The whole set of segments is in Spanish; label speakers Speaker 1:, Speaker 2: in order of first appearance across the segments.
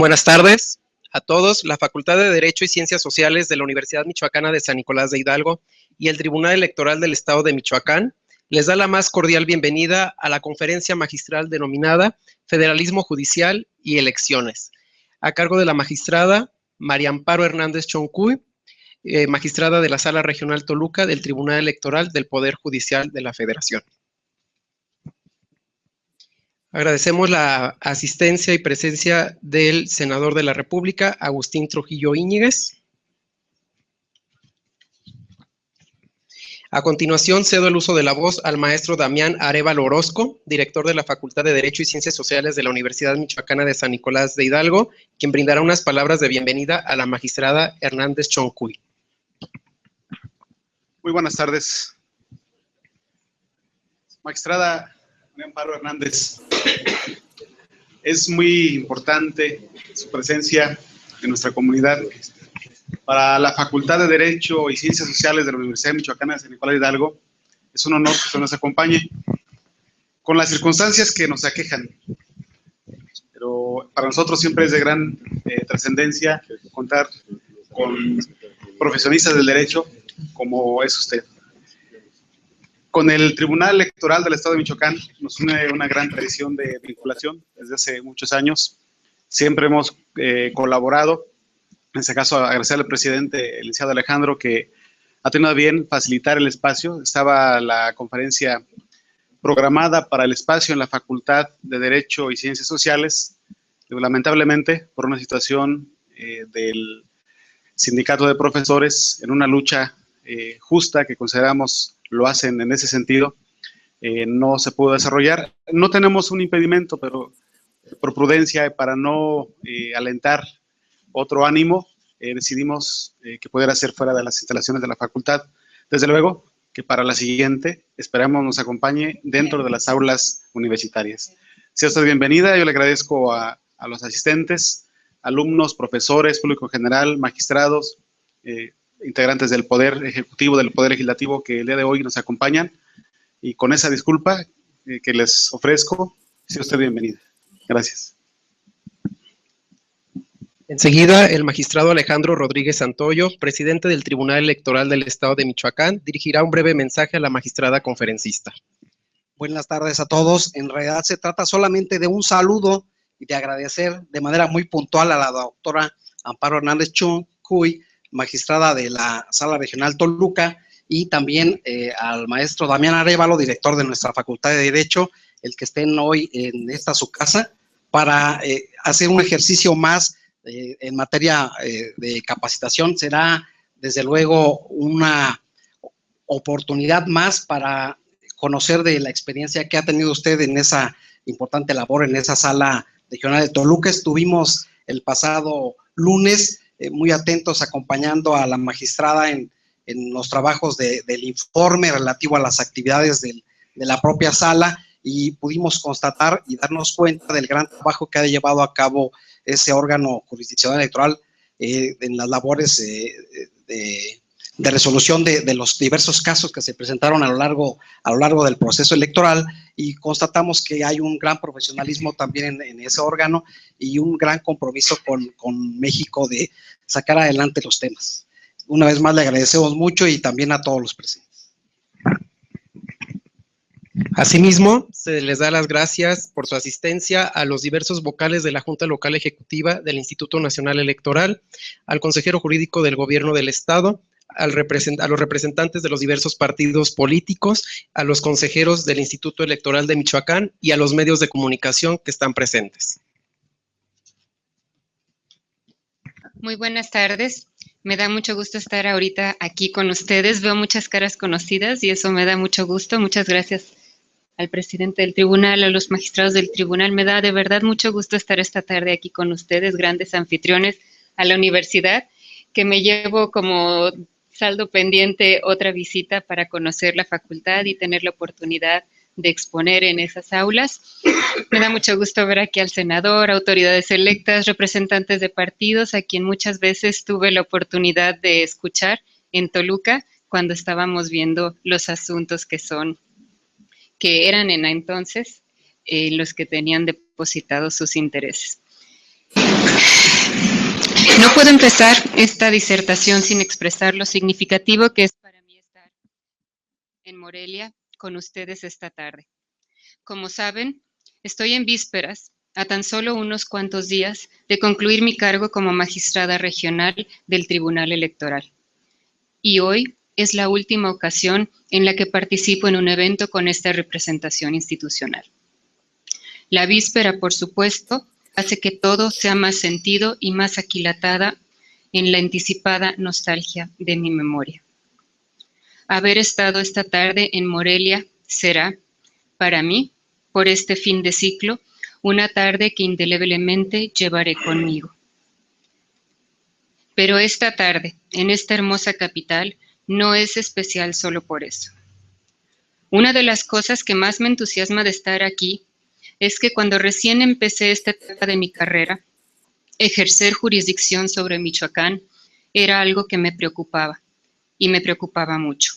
Speaker 1: Buenas tardes a todos. La Facultad de Derecho y Ciencias Sociales de la Universidad Michoacana de San Nicolás de Hidalgo y el Tribunal Electoral del Estado de Michoacán les da la más cordial bienvenida a la conferencia magistral denominada Federalismo Judicial y Elecciones, a cargo de la magistrada María Amparo Hernández Choncuy, magistrada de la Sala Regional Toluca del Tribunal Electoral del Poder Judicial de la Federación. Agradecemos la asistencia y presencia del senador de la República, Agustín Trujillo Íñiguez. A continuación, cedo el uso de la voz al maestro Damián Arévalo Orozco, director de la Facultad de Derecho y Ciencias Sociales de la Universidad Michoacana de San Nicolás de Hidalgo, quien brindará unas palabras de bienvenida a la magistrada Hernández Choncuy.
Speaker 2: Muy buenas tardes. Magistrada María Amparo Hernández, es muy importante su presencia en nuestra comunidad. Para la Facultad de Derecho y Ciencias Sociales de la Universidad Michoacana de San Nicolás de Hidalgo, es un honor que usted nos acompañe con las circunstancias que nos aquejan. Pero para nosotros siempre es de gran trascendencia contar con profesionistas del derecho como es usted. Con el Tribunal Electoral del Estado de Michoacán nos une una gran tradición de vinculación desde hace muchos años. Siempre hemos colaborado. En este caso, agradecer al presidente, el licenciado Alejandro, que ha tenido a bien facilitar el espacio. Estaba la conferencia programada para el espacio en la Facultad de Derecho y Ciencias Sociales. Lamentablemente, por una situación del sindicato de profesores, en una lucha justa que consideramos lo hacen en ese sentido, no se pudo desarrollar. No tenemos un impedimento, pero por prudencia y para no alentar otro ánimo, decidimos que pudiera ser fuera de las instalaciones de la facultad. Desde luego que para la siguiente esperamos nos acompañe dentro de las aulas universitarias. Sea usted bienvenida. Yo le agradezco a los asistentes, alumnos, profesores, público general, magistrados, integrantes del Poder Ejecutivo, del Poder Legislativo que el día de hoy nos acompañan, y con esa disculpa que les ofrezco, sea usted bienvenida. Gracias.
Speaker 1: Enseguida, el magistrado Alejandro Rodríguez Santoyo, presidente del Tribunal Electoral del Estado de Michoacán, dirigirá un breve mensaje a la magistrada conferencista.
Speaker 3: Buenas tardes a todos. En realidad se trata solamente de un saludo y de agradecer de manera muy puntual a la doctora Amparo Hernández Choncuy, magistrada de la Sala Regional Toluca, y también al maestro Damián Arévalo, director de nuestra Facultad de Derecho, el que estén hoy en esta su casa, para hacer un ejercicio más en materia de capacitación. Será, desde luego, una oportunidad más para conocer de la experiencia que ha tenido usted en esa importante labor en esa Sala Regional de Toluca. Estuvimos el pasado lunes muy atentos acompañando a la magistrada en los trabajos del informe relativo a las actividades de la propia sala, y pudimos constatar y darnos cuenta del gran trabajo que ha llevado a cabo ese órgano jurisdiccional electoral en las labores de resolución de los diversos casos que se presentaron a lo largo del proceso electoral, y constatamos que hay un gran profesionalismo también en ese órgano y un gran compromiso con México de sacar adelante los temas. Una vez más le agradecemos mucho, y también a todos los presentes.
Speaker 1: Asimismo, se les da las gracias por su asistencia a los diversos vocales de la Junta Local Ejecutiva del Instituto Nacional Electoral, al consejero jurídico del Gobierno del Estado, a los representantes de los diversos partidos políticos, a los consejeros del Instituto Electoral de Michoacán y a los medios de comunicación que están presentes.
Speaker 4: Muy buenas tardes. Me da mucho gusto estar ahorita aquí con ustedes. Veo muchas caras conocidas y eso me da mucho gusto. Muchas gracias al presidente del tribunal, a los magistrados del tribunal. Me da de verdad mucho gusto estar esta tarde aquí con ustedes, grandes anfitriones a la universidad, que me llevo como saldo pendiente otra visita para conocer la facultad y tener la oportunidad de exponer en esas aulas. Me da mucho gusto ver aquí al senador, autoridades electas, representantes de partidos, a quien muchas veces tuve la oportunidad de escuchar en Toluca cuando estábamos viendo los asuntos que eran en entonces los que tenían depositados sus intereses. No puedo empezar esta disertación sin expresar lo significativo que es para mí estar en Morelia con ustedes esta tarde. Como saben, estoy en vísperas, a tan solo unos cuantos días de concluir mi cargo como magistrada regional del Tribunal Electoral. Y hoy es la última ocasión en la que participo en un evento con esta representación institucional. La víspera, por supuesto, hace que todo sea más sentido y más aquilatada en la anticipada nostalgia de mi memoria. Haber estado esta tarde en Morelia será, para mí, por este fin de ciclo, una tarde que indeleblemente llevaré conmigo. Pero esta tarde, en esta hermosa capital, no es especial solo por eso. Una de las cosas que más me entusiasma de estar aquí es que cuando recién empecé esta etapa de mi carrera, ejercer jurisdicción sobre Michoacán era algo que me preocupaba, y me preocupaba mucho.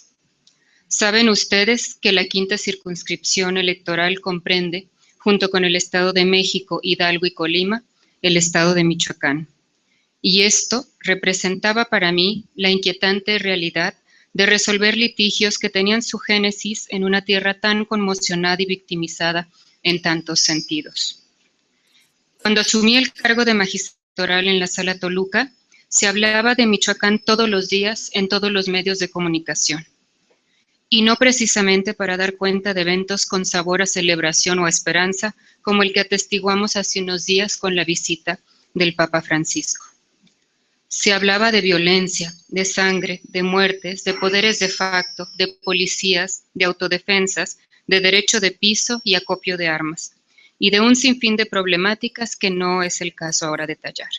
Speaker 4: Saben ustedes que la 5ª circunscripción electoral comprende, junto con el Estado de México, Hidalgo y Colima, el Estado de Michoacán. Y esto representaba para mí la inquietante realidad de resolver litigios que tenían su génesis en una tierra tan conmocionada y victimizada en tantos sentidos. Cuando asumí el cargo de magistral en la Sala Toluca, se hablaba de Michoacán todos los días en todos los medios de comunicación. Y no precisamente para dar cuenta de eventos con sabor a celebración o a esperanza, como el que atestiguamos hace unos días con la visita del Papa Francisco. Se hablaba de violencia, de sangre, de muertes, de poderes de facto, de policías, de autodefensas, de derecho de piso y acopio de armas, y de un sinfín de problemáticas que no es el caso ahora detallar.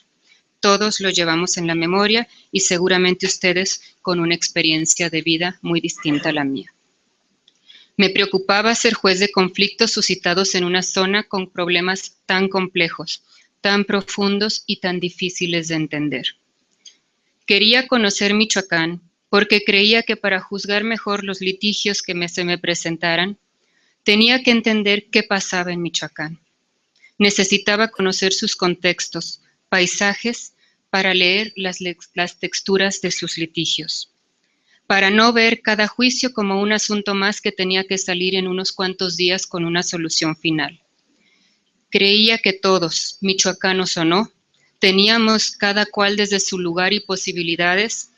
Speaker 4: Todos lo llevamos en la memoria y seguramente ustedes con una experiencia de vida muy distinta a la mía. Me preocupaba ser juez de conflictos suscitados en una zona con problemas tan complejos, tan profundos y tan difíciles de entender. Quería conocer Michoacán porque creía que para juzgar mejor los litigios que se me presentaran, tenía que entender qué pasaba en Michoacán. Necesitaba conocer sus contextos, paisajes, para leer las texturas de sus litigios, para no ver cada juicio como un asunto más que tenía que salir en unos cuantos días con una solución final. Creía que todos, michoacanos o no, teníamos cada cual desde su lugar y posibilidades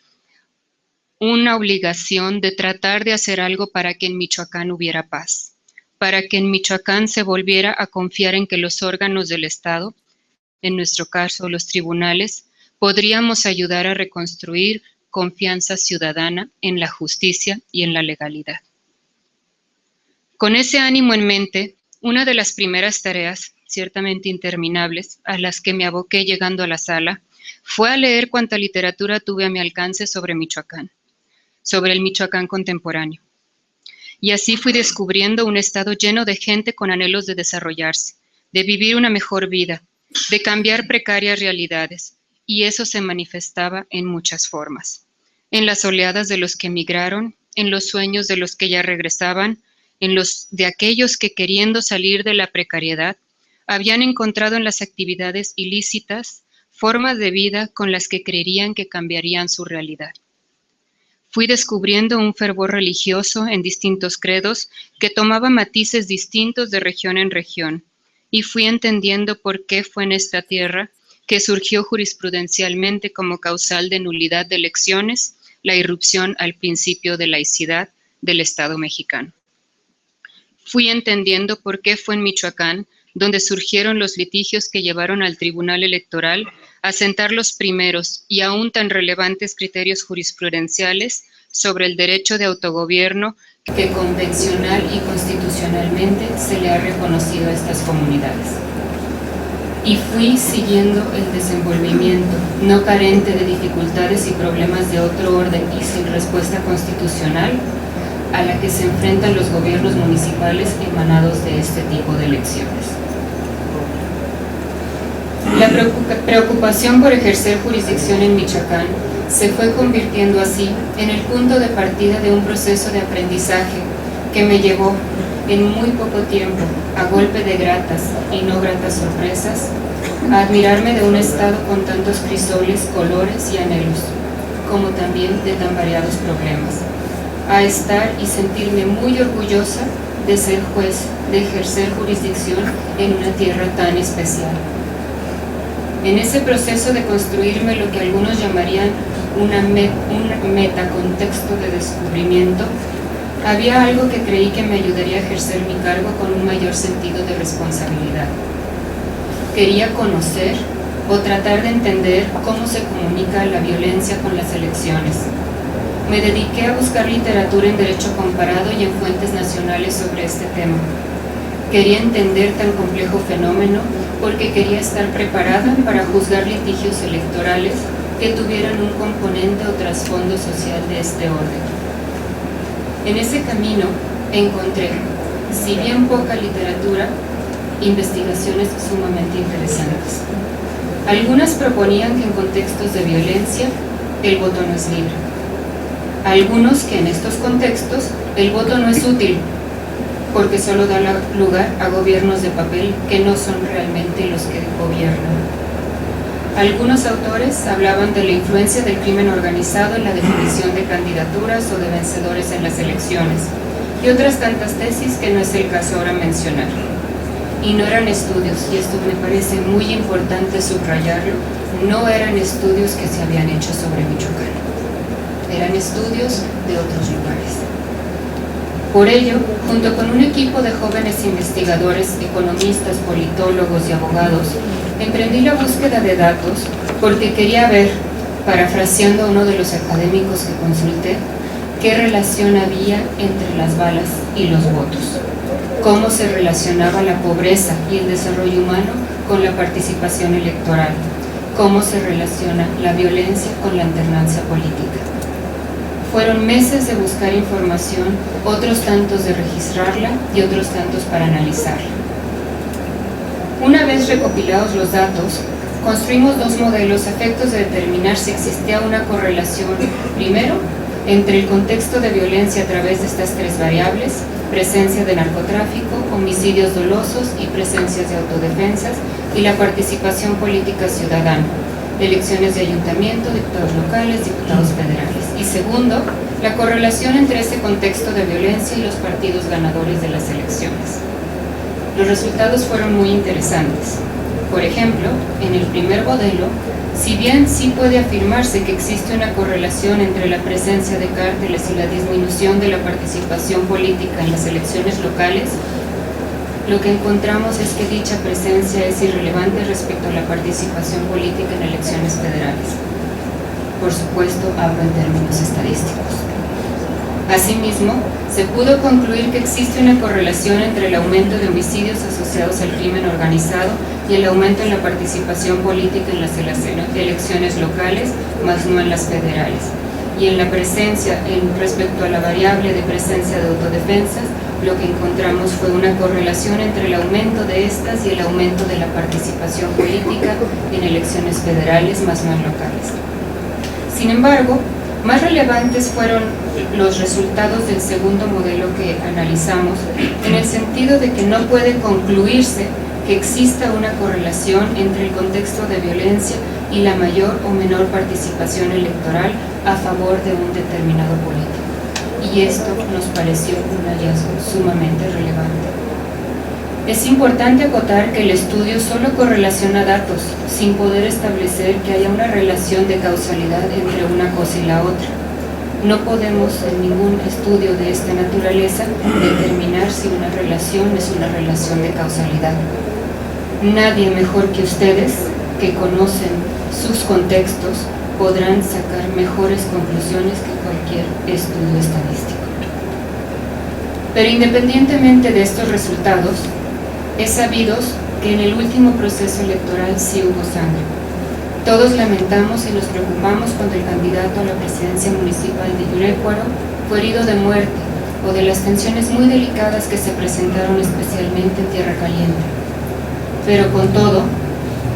Speaker 4: una obligación de tratar de hacer algo para que en Michoacán hubiera paz, para que en Michoacán se volviera a confiar en que los órganos del Estado, en nuestro caso los tribunales, podríamos ayudar a reconstruir confianza ciudadana en la justicia y en la legalidad. Con ese ánimo en mente, una de las primeras tareas, ciertamente interminables, a las que me aboqué llegando a la sala, fue a leer cuanta literatura tuve a mi alcance sobre Michoacán, sobre el Michoacán contemporáneo. Y así fui descubriendo un estado lleno de gente con anhelos de desarrollarse, de vivir una mejor vida, de cambiar precarias realidades, y eso se manifestaba en muchas formas. En las oleadas de los que emigraron, en los sueños de los que ya regresaban, en los de aquellos que queriendo salir de la precariedad, habían encontrado en las actividades ilícitas formas de vida con las que creerían que cambiarían su realidad. Fui descubriendo un fervor religioso en distintos credos que tomaba matices distintos de región en región, y fui entendiendo por qué fue en esta tierra que surgió jurisprudencialmente como causal de nulidad de elecciones la irrupción al principio de laicidad del Estado mexicano. Fui entendiendo por qué fue en Michoacán donde surgieron los litigios que llevaron al Tribunal Electoral a sentar los primeros y aún tan relevantes criterios jurisprudenciales sobre el derecho de autogobierno que convencional y constitucionalmente se le ha reconocido a estas comunidades. Y fui siguiendo el desenvolvimiento, no carente de dificultades y problemas de otro orden y sin respuesta constitucional, a la que se enfrentan los gobiernos municipales emanados de este tipo de elecciones. La preocupación por ejercer jurisdicción en Michoacán se fue convirtiendo así en el punto de partida de un proceso de aprendizaje que me llevó en muy poco tiempo, a golpe de gratas y no gratas sorpresas, a admirarme de un estado con tantos crisoles, colores y anhelos, como también de tan variados problemas, a estar y sentirme muy orgullosa de ser juez, de ejercer jurisdicción en una tierra tan especial. En ese proceso de construirme lo que algunos llamarían un metacontexto de descubrimiento, había algo que creí que me ayudaría a ejercer mi cargo con un mayor sentido de responsabilidad. Quería conocer o tratar de entender cómo se comunica la violencia con las elecciones. Me dediqué a buscar literatura en derecho comparado y en fuentes nacionales sobre este tema. Quería entender tan complejo fenómeno porque quería estar preparada para juzgar litigios electorales que tuvieran un componente o trasfondo social de este orden. En ese camino encontré, si bien poca literatura, investigaciones sumamente interesantes. Algunas proponían que en contextos de violencia el voto no es libre. Algunos que en estos contextos el voto no es útil porque solo da lugar a gobiernos de papel que no son realmente los que gobiernan. Algunos autores hablaban de la influencia del crimen organizado en la definición de candidaturas o de vencedores en las elecciones, y otras tantas tesis que no es el caso ahora mencionar. Y no eran estudios, y esto me parece muy importante subrayarlo, no eran estudios que se habían hecho sobre Michoacán, eran estudios de otros lugares. Por ello, junto con un equipo de jóvenes investigadores, economistas, politólogos y abogados, emprendí la búsqueda de datos porque quería ver, parafraseando a uno de los académicos que consulté, qué relación había entre las balas y los votos, cómo se relacionaba la pobreza y el desarrollo humano con la participación electoral, cómo se relaciona la violencia con la alternancia política. Fueron meses de buscar información, otros tantos de registrarla y otros tantos para analizarla. Una vez recopilados los datos, construimos dos modelos a efectos de determinar si existía una correlación, primero, entre el contexto de violencia a través de estas tres variables, presencia de narcotráfico, homicidios dolosos y presencias de autodefensas, y la participación política ciudadana, elecciones de ayuntamiento, diputados locales, diputados federales. Y segundo, la correlación entre ese contexto de violencia y los partidos ganadores de las elecciones. Los resultados fueron muy interesantes. Por ejemplo, en el primer modelo, si bien sí puede afirmarse que existe una correlación entre la presencia de cárteles y la disminución de la participación política en las elecciones locales, lo que encontramos es que dicha presencia es irrelevante respecto a la participación política en elecciones federales. Por supuesto, hablo en términos estadísticos. Asimismo, se pudo concluir que existe una correlación entre el aumento de homicidios asociados al crimen organizado y el aumento en la participación política en las elecciones locales, más no en las federales. Y en la presencia, respecto a la variable de presencia de autodefensas, lo que encontramos fue una correlación entre el aumento de estas y el aumento de la participación política en elecciones federales, más no en locales. Sin embargo, más relevantes fueron los resultados del segundo modelo que analizamos, en el sentido de que no puede concluirse que exista una correlación entre el contexto de violencia y la mayor o menor participación electoral a favor de un determinado político. Y esto nos pareció un hallazgo sumamente relevante. Es importante acotar que el estudio solo correlaciona datos, sin poder establecer que haya una relación de causalidad entre una cosa y la otra. No podemos en ningún estudio de esta naturaleza determinar si una relación es una relación de causalidad. Nadie mejor que ustedes, que conocen sus contextos, podrán sacar mejores conclusiones que cualquier estudio estadístico. Pero independientemente de estos resultados, es sabido que en el último proceso electoral sí hubo sangre. Todos lamentamos y nos preocupamos cuando el candidato a la presidencia municipal de Yurecuaro fue herido de muerte o de las tensiones muy delicadas que se presentaron especialmente en Tierra Caliente. Pero con todo,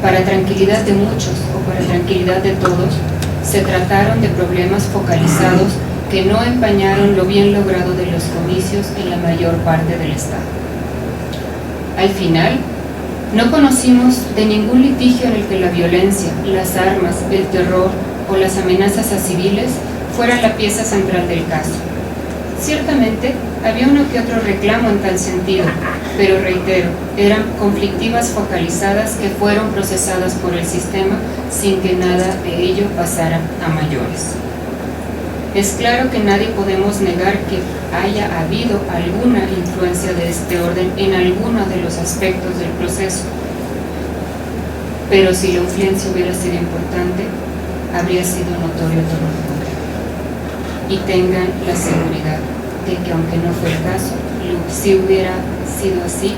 Speaker 4: para tranquilidad de muchos o para tranquilidad de todos, se trataron de problemas focalizados que no empañaron lo bien logrado de los comicios en la mayor parte del estado. Al final, No conocimos de ningún litigio en el que la violencia, las armas, el terror o las amenazas a civiles fueran la pieza central del caso. Ciertamente, había uno que otro reclamo en tal sentido, pero reitero, eran conflictivas focalizadas que fueron procesadas por el sistema sin que nada de ello pasara a mayores. Es claro que nadie podemos negar que haya habido alguna influencia de este orden en alguno de los aspectos del proceso, pero si la influencia hubiera sido importante, habría sido notorio todo lo contrario. Y tengan la seguridad de que, aunque no fue el caso, si hubiera sido así,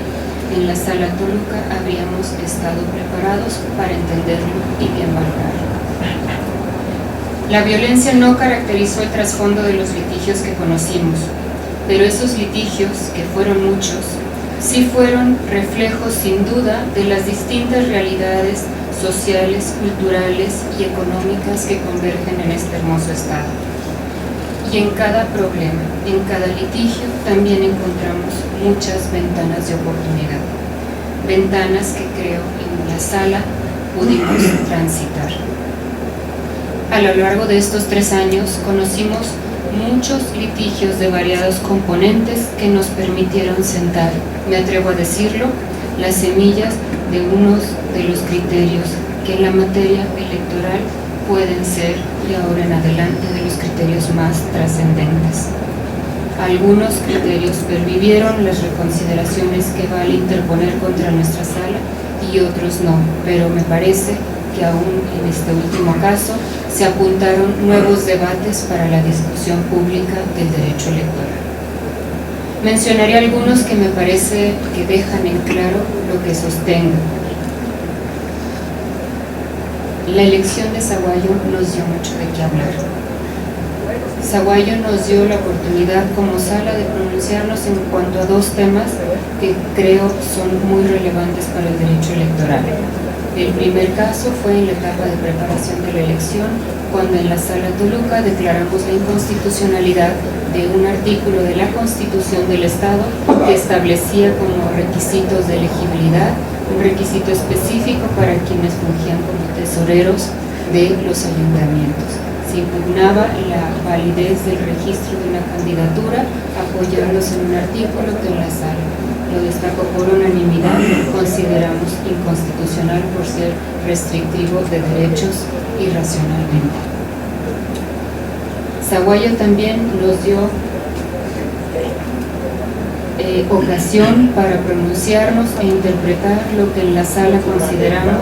Speaker 4: en la Sala Toluca habríamos estado preparados para entenderlo y bien valorarlo. La violencia no caracterizó el trasfondo de los litigios que conocimos, pero esos litigios, que fueron muchos, sí fueron reflejos sin duda de las distintas realidades sociales, culturales y económicas que convergen en este hermoso estado. Y en cada problema, en cada litigio, también encontramos muchas ventanas de oportunidad, ventanas que creo en la sala pudimos transitar. A lo largo de estos 3 años conocimos muchos litigios de variados componentes que nos permitieron sentar, me atrevo a decirlo, las semillas de unos de los criterios que en la materia electoral pueden ser, de ahora en adelante, de los criterios más trascendentes. Algunos criterios pervivieron las reconsideraciones que vale interponer contra nuestra sala y otros no, pero me parece que aún en este último caso se apuntaron nuevos debates para la discusión pública del derecho electoral. Mencionaré algunos que me parece que dejan en claro lo que sostengo. La elección de Zaguayo nos dio mucho de qué hablar. Zaguayo nos dio la oportunidad como sala de pronunciarnos en cuanto a 2 temas que creo son muy relevantes para el derecho electoral. El primer caso fue en la etapa de preparación de la elección, cuando en la Sala Toluca declaramos la inconstitucionalidad de un artículo de la Constitución del Estado que establecía como requisitos de elegibilidad un requisito específico para quienes fungían como tesoreros de los ayuntamientos. Se impugnaba la validez del registro de una candidatura apoyándose en un artículo que en la sala lo destacó por unanimidad, consideramos inconstitucional por ser restrictivo de derechos irracionalmente. Zaguayo también nos dio ocasión para pronunciarnos e interpretar lo que en la sala consideramos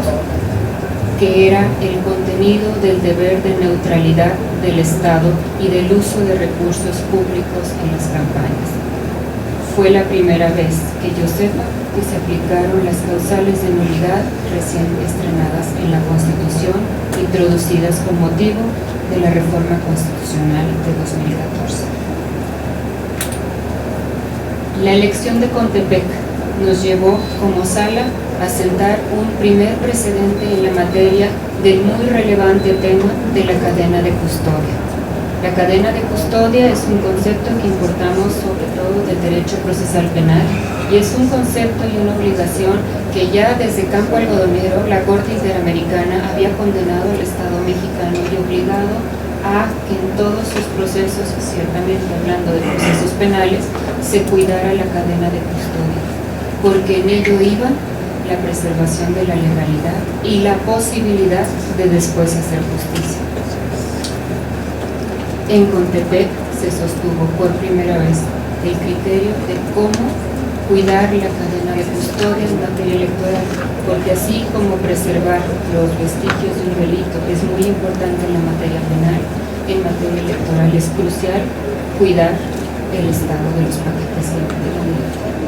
Speaker 4: que era el contenido del deber de neutralidad del Estado y del uso de recursos públicos en las campañas. Fue la primera vez que yo sepa que se aplicaron las causales de nulidad recién estrenadas en la Constitución, introducidas con motivo de la reforma constitucional de 2014. La elección de Contepec nos llevó como sala a sentar un primer precedente en la materia del muy relevante tema de la cadena de custodia. La cadena de custodia es un concepto que importamos sobre todo del derecho procesal penal y es un concepto y una obligación que ya desde Campo Algodonero la Corte Interamericana había condenado al Estado mexicano y obligado a que en todos sus procesos, ciertamente hablando de procesos penales, se cuidara la cadena de custodia, porque en ello iba la preservación de la legalidad y la posibilidad de después hacer justicia. En Contepec se sostuvo por primera vez el criterio de cómo cuidar la cadena de custodia en materia electoral, porque así como preservar los vestigios de un delito es muy importante en la materia penal, en materia electoral es crucial cuidar el estado de los paquetes de la electoral.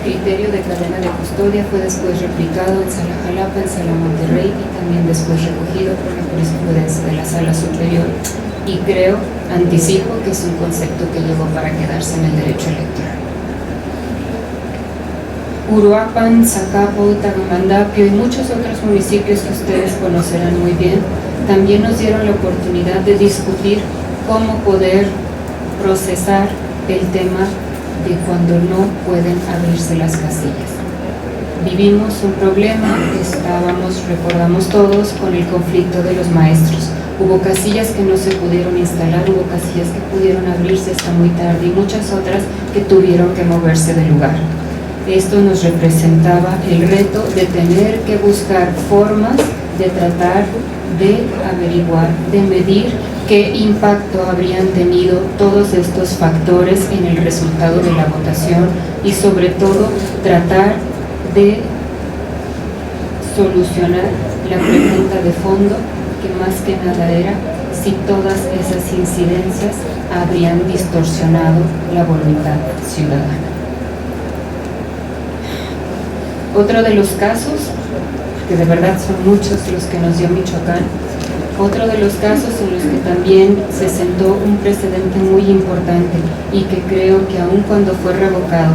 Speaker 4: El criterio de cadena de custodia fue después replicado en Sala Jalapa, en Sala Monterrey y también después recogido por la jurisprudencia de la Sala Superior. Y creo, anticipo, que es un concepto que llegó para quedarse en el derecho electoral. Uruapan, Zacapo, Tangamandapio y muchos otros municipios que ustedes conocerán muy bien, también nos dieron la oportunidad de discutir cómo poder procesar el tema de cuando no pueden abrirse las casillas. vivimos un problema, recordamos todos, con el conflicto de los maestros. Hubo casillas que no se pudieron instalar, hubo casillas que pudieron abrirse hasta muy tarde y muchas otras que tuvieron que moverse del lugar. Esto nos representaba el reto de tener que buscar formas de tratar de averiguar, de medir qué impacto habrían tenido todos estos factores en el resultado de la votación y sobre todo tratar de solucionar la pregunta de fondo, que más que nada era si todas esas incidencias habrían distorsionado la voluntad ciudadana. Otro de los casos, que de verdad son muchos los que nos dio Michoacán, otro de los casos en los que también se sentó un precedente muy importante y que creo que aun cuando fue revocado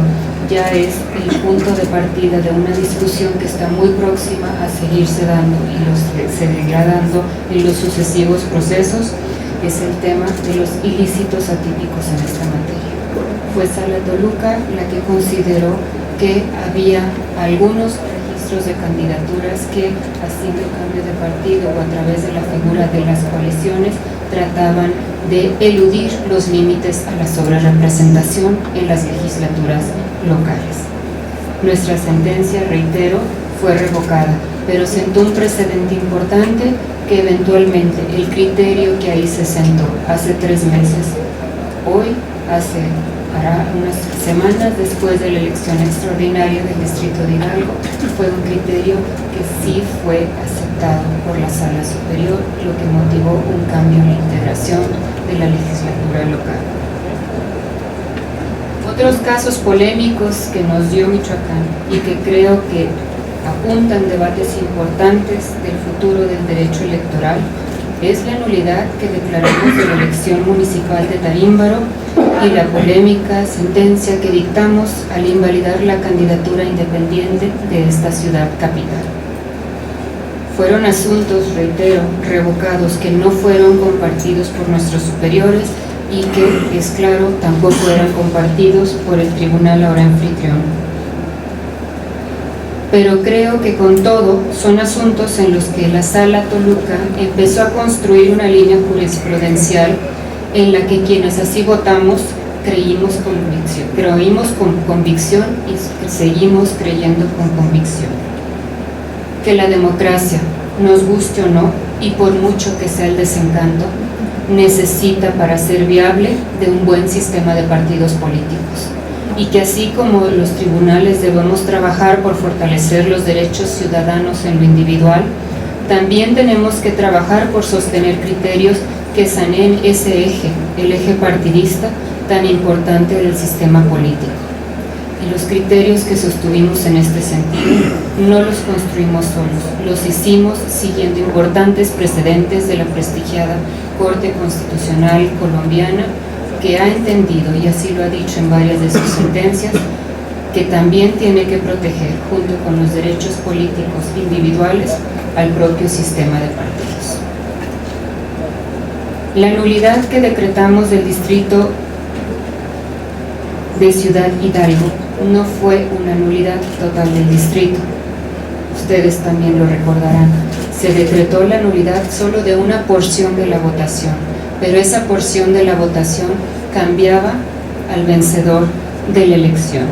Speaker 4: ya es el punto de partida de una discusión que está muy próxima a seguirse dando y se seguirá dando en los sucesivos procesos, es el tema de los ilícitos atípicos en esta materia. Fue Sala Toluca la que consideró que había algunos registros de candidaturas que, haciendo cambio de partido o a través de la figura de las coaliciones, trataban de eludir los límites a la sobrerepresentación en las legislaturas locales. Nuestra sentencia, reitero, fue revocada, pero sentó un precedente importante que eventualmente el criterio que ahí se sentó hace 3 meses, hará unas semanas después de la elección extraordinaria del Distrito de Hidalgo, fue un criterio que sí fue aceptado por la Sala Superior, lo que motivó un cambio en la integración de la legislatura local. Otros casos polémicos que nos dio Michoacán y que creo que apuntan debates importantes del futuro del derecho electoral es la nulidad que declaramos de la elección municipal de Tarímbaro y la polémica sentencia que dictamos al invalidar la candidatura independiente de esta ciudad capital. Fueron asuntos, reitero, revocados que no fueron compartidos por nuestros superiores y que, es claro, tampoco eran compartidos por el tribunal ahora anfitrión. Pero creo que con todo son asuntos en los que la Sala Toluca empezó a construir una línea jurisprudencial en la que quienes así votamos creímos con convicción y seguimos creyendo con convicción. Que la democracia, nos guste o no, y por mucho que sea el desencanto, necesita para ser viable de un buen sistema de partidos políticos. Y que así como los tribunales debemos trabajar por fortalecer los derechos ciudadanos en lo individual, también tenemos que trabajar por sostener criterios que saneen ese eje, el eje partidista tan importante del sistema político. Y los criterios que sostuvimos en este sentido no los construimos solos, los hicimos siguiendo importantes precedentes de la prestigiada Corte Constitucional colombiana, que ha entendido, y así lo ha dicho en varias de sus sentencias, que también tiene que proteger, junto con los derechos políticos individuales, al propio sistema de partidos. La nulidad que decretamos del distrito de Ciudad Hidalgo no fue una nulidad total del distrito. Ustedes también lo recordarán. Se decretó la nulidad solo de una porción de la votación, pero esa porción de la votación cambiaba al vencedor de la elección.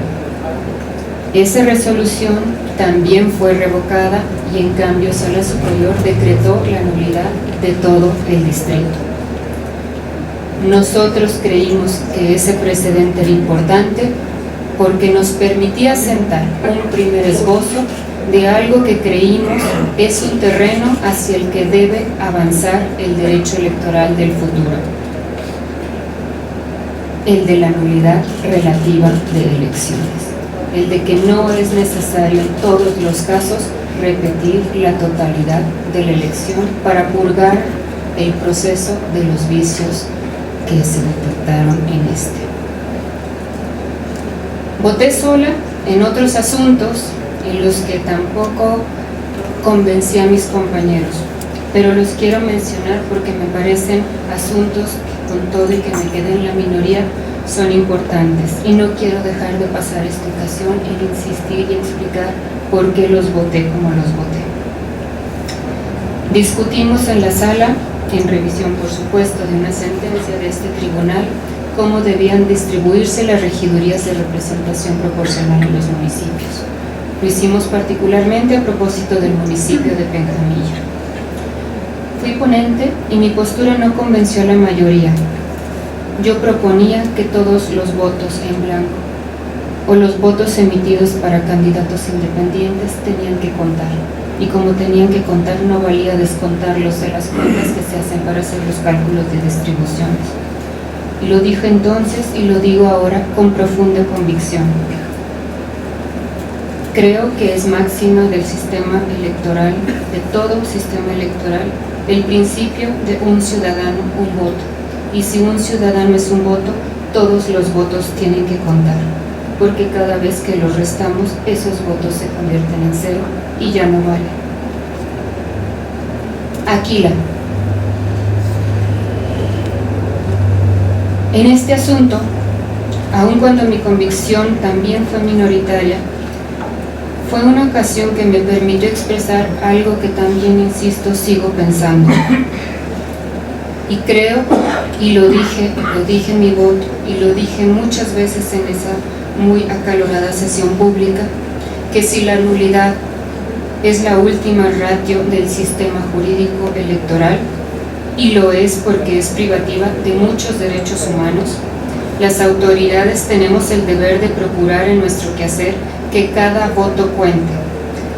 Speaker 4: Esa resolución también fue revocada y en cambio Sala Superior decretó la nulidad de todo el distrito. Nosotros creímos que ese precedente era importante porque nos permitía sentar un primer esbozo de algo que creímos es un terreno hacia el que debe avanzar el derecho electoral del futuro, el de la nulidad relativa de elecciones, el de que no es necesario en todos los casos repetir la totalidad de la elección para purgar el proceso de los vicios que se detectaron en este. Voté sola en otros asuntos en los que tampoco convencí a mis compañeros, pero los quiero mencionar porque me parecen asuntos que, con todo y que me quedé en la minoría, son importantes y no quiero dejar de pasar esta ocasión en insistir y explicar por qué los voté como los voté. Discutimos en la sala, en revisión por supuesto de una sentencia de este tribunal, cómo debían distribuirse las regidurías de representación proporcional en los municipios. Lo hicimos particularmente a propósito del municipio de Penjamilla. Fui ponente y mi postura no convenció a la mayoría. Yo proponía que todos los votos en blanco o los votos emitidos para candidatos independientes tenían que contar. Y como tenían que contar, no valía descontarlos de las cuentas que se hacen para hacer los cálculos de distribuciones. Y lo dije entonces y lo digo ahora con profunda convicción. Creo que es máxima del sistema electoral, de todo sistema electoral, el principio de un ciudadano, un voto. Y si un ciudadano es un voto, todos los votos tienen que contar, porque cada vez que los restamos, esos votos se convierten en cero y ya no valen. Aquila. En este asunto, aun cuando mi convicción también fue minoritaria, fue una ocasión que me permitió expresar algo que también, insisto, sigo pensando. Y creo, y lo dije en mi voto, y lo dije muchas veces en esa muy acalorada sesión pública, que si la nulidad es la última ratio del sistema jurídico electoral, y lo es porque es privativa de muchos derechos humanos, las autoridades tenemos el deber de procurar en nuestro quehacer que cada voto cuente,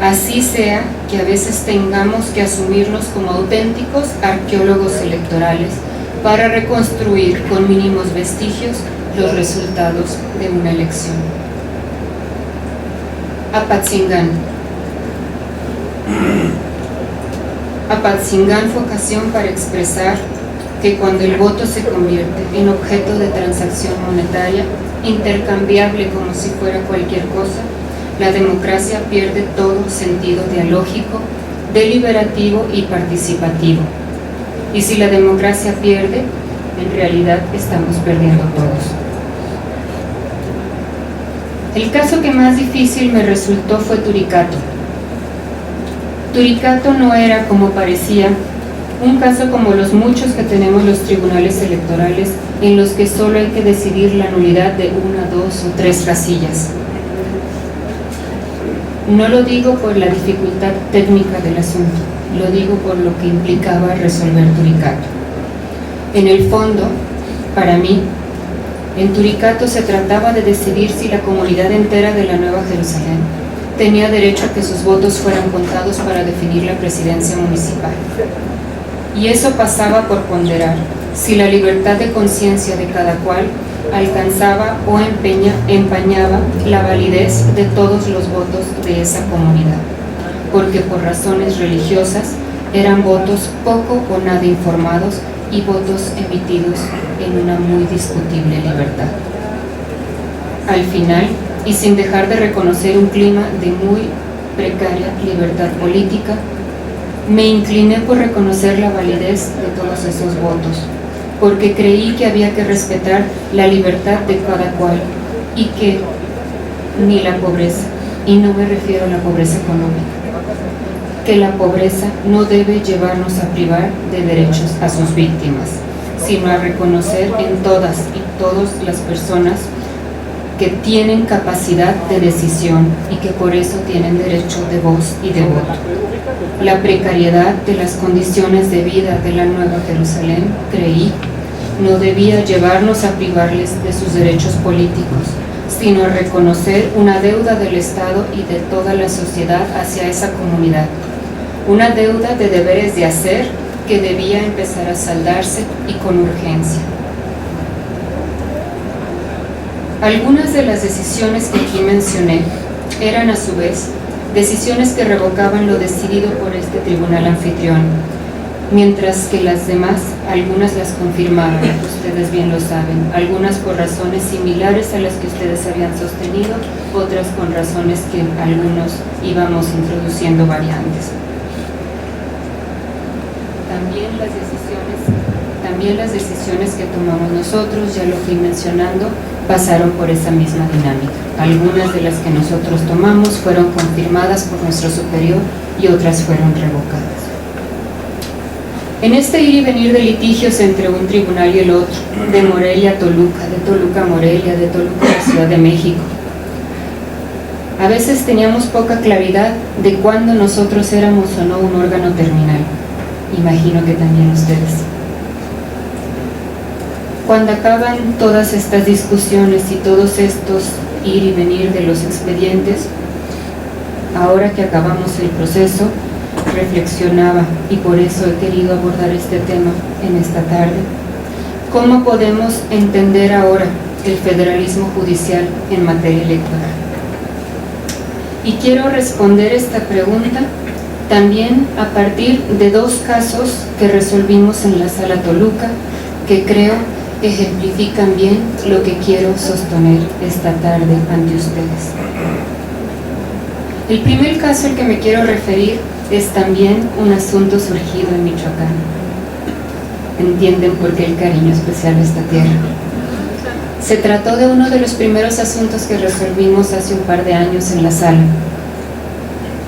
Speaker 4: así sea que a veces tengamos que asumirnos como auténticos arqueólogos electorales para reconstruir con mínimos vestigios los resultados de una elección. Apatzingán. Apatzingán fue ocasión para expresar que cuando el voto se convierte en objeto de transacción monetaria, intercambiable como si fuera cualquier cosa, la democracia pierde todo sentido dialógico, deliberativo y participativo. Y si la democracia pierde, en realidad estamos perdiendo todos. El caso que más difícil me resultó fue Turicato. Turicato no era, como parecía, un caso como los muchos que tenemos los tribunales electorales, en los que solo hay que decidir la nulidad de 1, 2 o 3 casillas. No lo digo por la dificultad técnica del asunto, lo digo por lo que implicaba resolver Turicato. En el fondo, para mí, en Turicato se trataba de decidir si la comunidad entera de la Nueva Jerusalén tenía derecho a que sus votos fueran contados para definir la presidencia municipal. Y eso pasaba por ponderar si la libertad de conciencia de cada cual alcanzaba o empañaba la validez de todos los votos de esa comunidad, porque por razones religiosas eran votos poco o nada informados y votos emitidos en una muy discutible libertad. Al final, y sin dejar de reconocer un clima de muy precaria libertad política, me incliné por reconocer la validez de todos esos votos, porque creí que había que respetar la libertad de cada cual y que ni la pobreza, y no me refiero a la pobreza económica, que la pobreza no debe llevarnos a privar de derechos a sus víctimas, sino a reconocer en todas y todas las personas que tienen capacidad de decisión y que por eso tienen derecho de voz y de voto. La precariedad de las condiciones de vida de la Nueva Jerusalén, creí, no debía llevarnos a privarles de sus derechos políticos, sino a reconocer una deuda del Estado y de toda la sociedad hacia esa comunidad, una deuda de deberes de hacer que debía empezar a saldarse y con urgencia. Algunas de las decisiones que aquí mencioné eran a su vez decisiones que revocaban lo decidido por este tribunal anfitrión, mientras que las demás, algunas las confirmaban, ustedes bien lo saben, algunas por razones similares a las que ustedes habían sostenido, otras con razones que algunos íbamos introduciendo variantes. También también las decisiones que tomamos nosotros, ya lo fui mencionando, pasaron por esa misma dinámica. Algunas de las que nosotros tomamos fueron confirmadas por nuestro superior y otras fueron revocadas. En este ir y venir de litigios entre un tribunal y el otro, de Morelia a Toluca, de Toluca a Morelia, de Toluca a la Ciudad de México, a veces teníamos poca claridad de cuándo nosotros éramos o no un órgano terminal. Imagino que también ustedes. Cuando acaban todas estas discusiones y todos estos ir y venir de los expedientes, ahora que acabamos el proceso, reflexionaba, y por eso he querido abordar este tema en esta tarde, ¿cómo podemos entender ahora el federalismo judicial en materia electoral? Y quiero responder esta pregunta también a partir de dos casos que resolvimos en la Sala Toluca, que creo ejemplifican bien lo que quiero sostener esta tarde ante ustedes. El primer caso al que me quiero referir es también un asunto surgido en Michoacán. Entienden por qué el cariño especial a esta tierra. Se trató de uno de los primeros asuntos que resolvimos hace un par de años en la sala.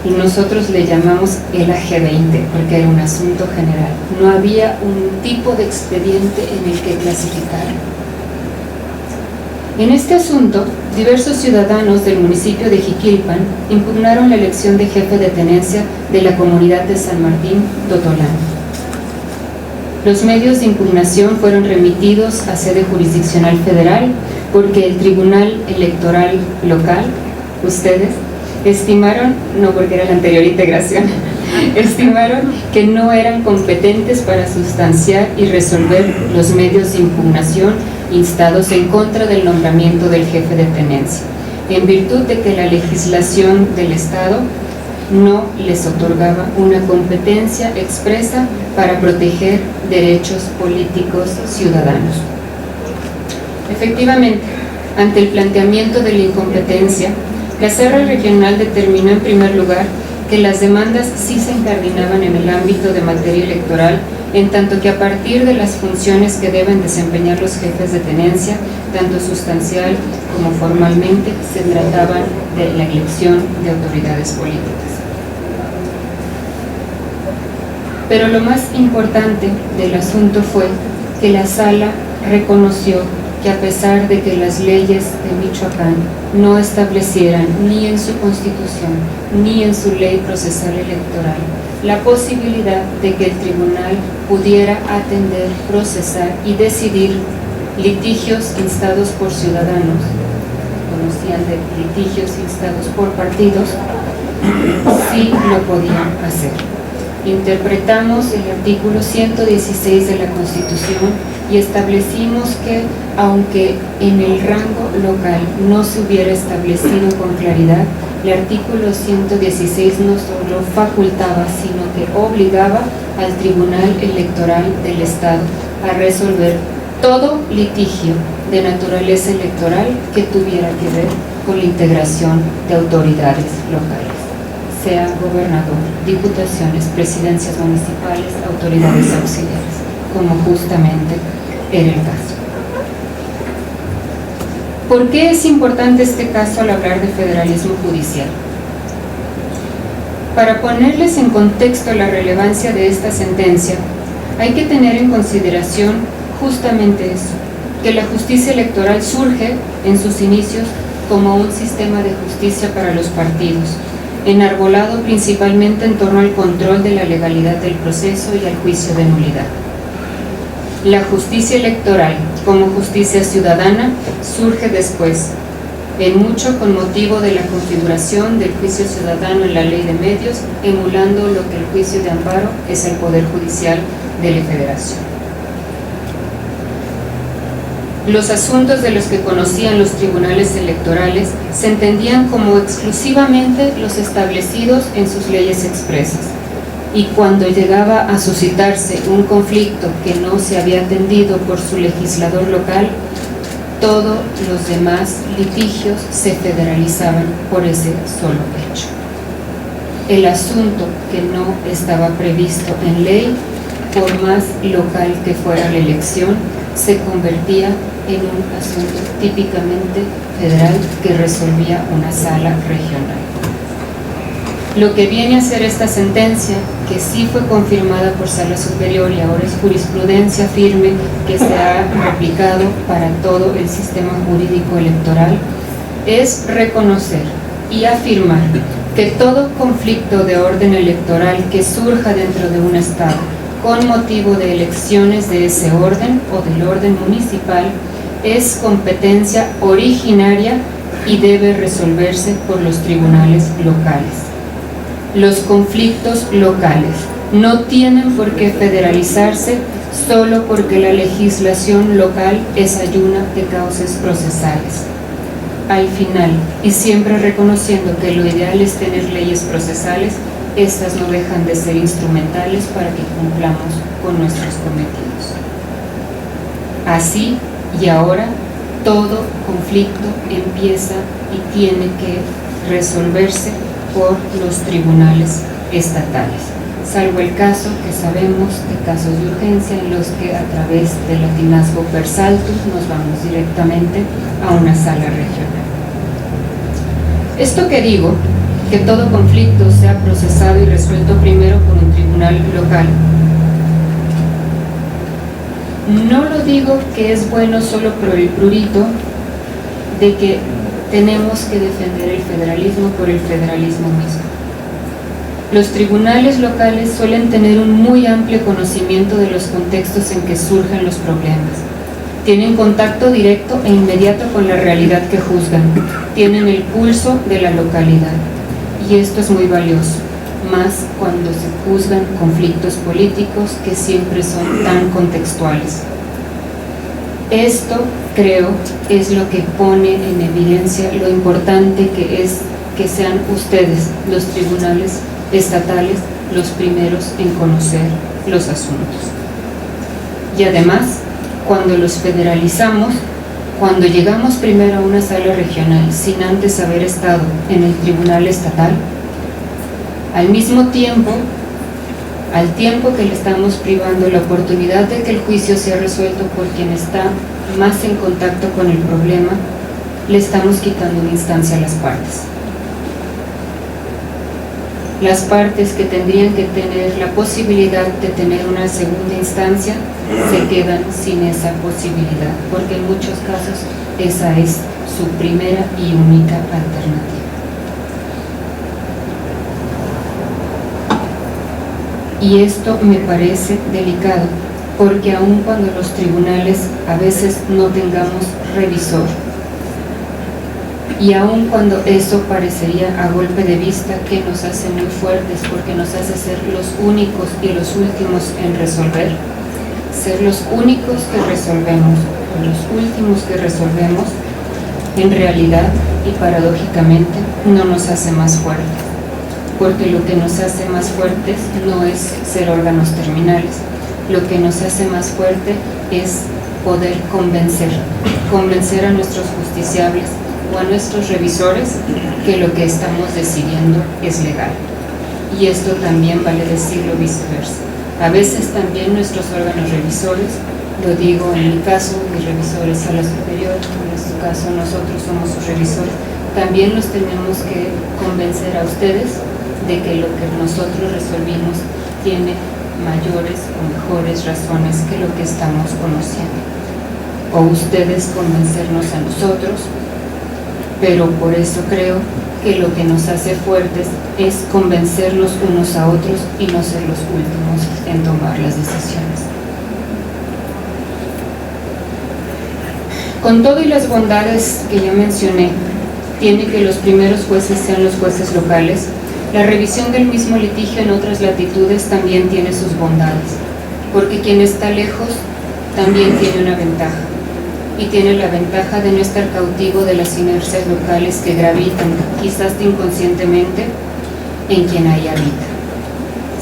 Speaker 4: Y nosotros le llamamos el AG20 porque era un asunto general. No había un tipo de expediente en el que clasificar. En este asunto, diversos ciudadanos del municipio de Jiquilpan impugnaron la elección de jefe de tenencia de la comunidad de San Martín Totolán. Los medios de impugnación fueron remitidos a sede jurisdiccional federal porque el Tribunal Electoral local, ustedes, estimaron, no porque era la anterior integración, estimaron que no eran competentes para sustanciar y resolver los medios de impugnación instados en contra del nombramiento del jefe de tenencia, en virtud de que la legislación del Estado no les otorgaba una competencia expresa para proteger derechos políticos ciudadanos. Efectivamente, ante el planteamiento de la incompetencia, la Sala Regional determinó en primer lugar que las demandas sí se incardinaban en el ámbito de materia electoral, en tanto que a partir de las funciones que deben desempeñar los jefes de tenencia, tanto sustancial como formalmente, se trataban de la elección de autoridades políticas. Pero lo más importante del asunto fue que la Sala reconoció que a pesar de que las leyes de Michoacán no establecieran ni en su Constitución ni en su Ley Procesal Electoral la posibilidad de que el tribunal pudiera atender, procesar y decidir litigios instados por ciudadanos, conocían de litigios instados por partidos, sí lo podían hacer. Interpretamos el artículo 116 de la Constitución y establecimos que, aunque en el rango local no se hubiera establecido con claridad, el artículo 116 no solo facultaba, sino que obligaba al Tribunal Electoral del Estado a resolver todo litigio de naturaleza electoral que tuviera que ver con la integración de autoridades locales, sea gobernador, diputaciones, presidencias municipales, autoridades auxiliares, como justamente era el caso. ¿Por qué es importante este caso al hablar de federalismo judicial? Para ponerles en contexto la relevancia de esta sentencia, hay que tener en consideración justamente eso, que la justicia electoral surge en sus inicios como un sistema de justicia para los partidos, enarbolado principalmente en torno al control de la legalidad del proceso y al juicio de nulidad. La justicia electoral, como justicia ciudadana, surge después, en mucho con motivo de la configuración del juicio ciudadano en la ley de medios, emulando lo que el juicio de amparo es el Poder Judicial de la Federación. Los asuntos de los que conocían los tribunales electorales se entendían como exclusivamente los establecidos en sus leyes expresas, y cuando llegaba a suscitarse un conflicto que no se había atendido por su legislador local, todos los demás litigios se federalizaban por ese solo hecho. El asunto que no estaba previsto en ley por más local que fuera la elección, se convertía en un asunto típicamente federal que resolvía una sala regional. Lo que viene a ser esta sentencia, que sí fue confirmada por Sala Superior y ahora es jurisprudencia firme que se ha aplicado para todo el sistema jurídico electoral, es reconocer y afirmar que todo conflicto de orden electoral que surja dentro de un estado con motivo de elecciones de ese orden o del orden municipal es competencia originaria y debe resolverse por los tribunales locales. Los conflictos locales no tienen por qué federalizarse solo porque la legislación local es ayuna de causas procesales. Al final, y siempre reconociendo que lo ideal es tener leyes procesales, estas no dejan de ser instrumentales para que cumplamos con nuestros cometidos. Así y ahora, todo conflicto empieza y tiene que resolverse por los tribunales estatales, salvo el caso que sabemos de casos de urgencia en los que a través del latinazgo per saltum nos vamos directamente a una sala regional. Esto que digo, que todo conflicto sea procesado y resuelto primero por un tribunal local, no lo digo que es bueno solo por el prurito de que tenemos que defender el federalismo por el federalismo mismo. Los tribunales locales suelen tener un muy amplio conocimiento de los contextos en que surgen los problemas. Tienen contacto directo e inmediato con la realidad que juzgan. Tienen el pulso de la localidad. Y esto es muy valioso, más cuando se juzgan conflictos políticos que siempre son tan contextuales. Esto, creo, es lo que pone en evidencia lo importante que es que sean ustedes, los tribunales estatales, los primeros en conocer los asuntos. Y además, cuando los federalizamos, cuando llegamos primero a una sala regional sin antes haber estado en el tribunal estatal, al mismo tiempo, al tiempo que le estamos privando la oportunidad de que el juicio sea resuelto por quien está más en contacto con el problema, le estamos quitando una instancia a las partes. Las partes que tendrían que tener la posibilidad de tener una segunda instancia se quedan sin esa posibilidad, porque en muchos casos esa es su primera y única alternativa. Y esto me parece delicado, porque aun cuando los tribunales a veces no tengamos revisor, y aun cuando eso parecería a golpe de vista que nos hace muy fuertes, porque nos hace ser los únicos y los últimos en resolver, ser los únicos que resolvemos, o los últimos que resolvemos, en realidad y paradójicamente no nos hace más fuertes, porque lo que nos hace más fuertes no es ser órganos terminales, lo que nos hace más fuerte es poder convencer a nuestros justiciables o a nuestros revisores que lo que estamos decidiendo es legal. Y esto también vale decirlo viceversa. A veces también nuestros órganos revisores, lo digo en mi caso, mis revisores Sala Superior, en nuestro caso nosotros somos sus revisores, también los tenemos que convencer a ustedes de que lo que nosotros resolvimos tiene mayores o mejores razones que lo que estamos conociendo. O ustedes convencernos a nosotros, pero por eso creo que lo que nos hace fuertes es convencernos unos a otros y no ser los últimos en tomar las decisiones. Con todo y las bondades que ya mencioné, tiene que los primeros jueces sean los jueces locales. La revisión del mismo litigio en otras latitudes también tiene sus bondades, porque quien está lejos también tiene una ventaja, y tiene la ventaja de no estar cautivo de las inercias locales que gravitan, quizás inconscientemente, en quien ahí habita.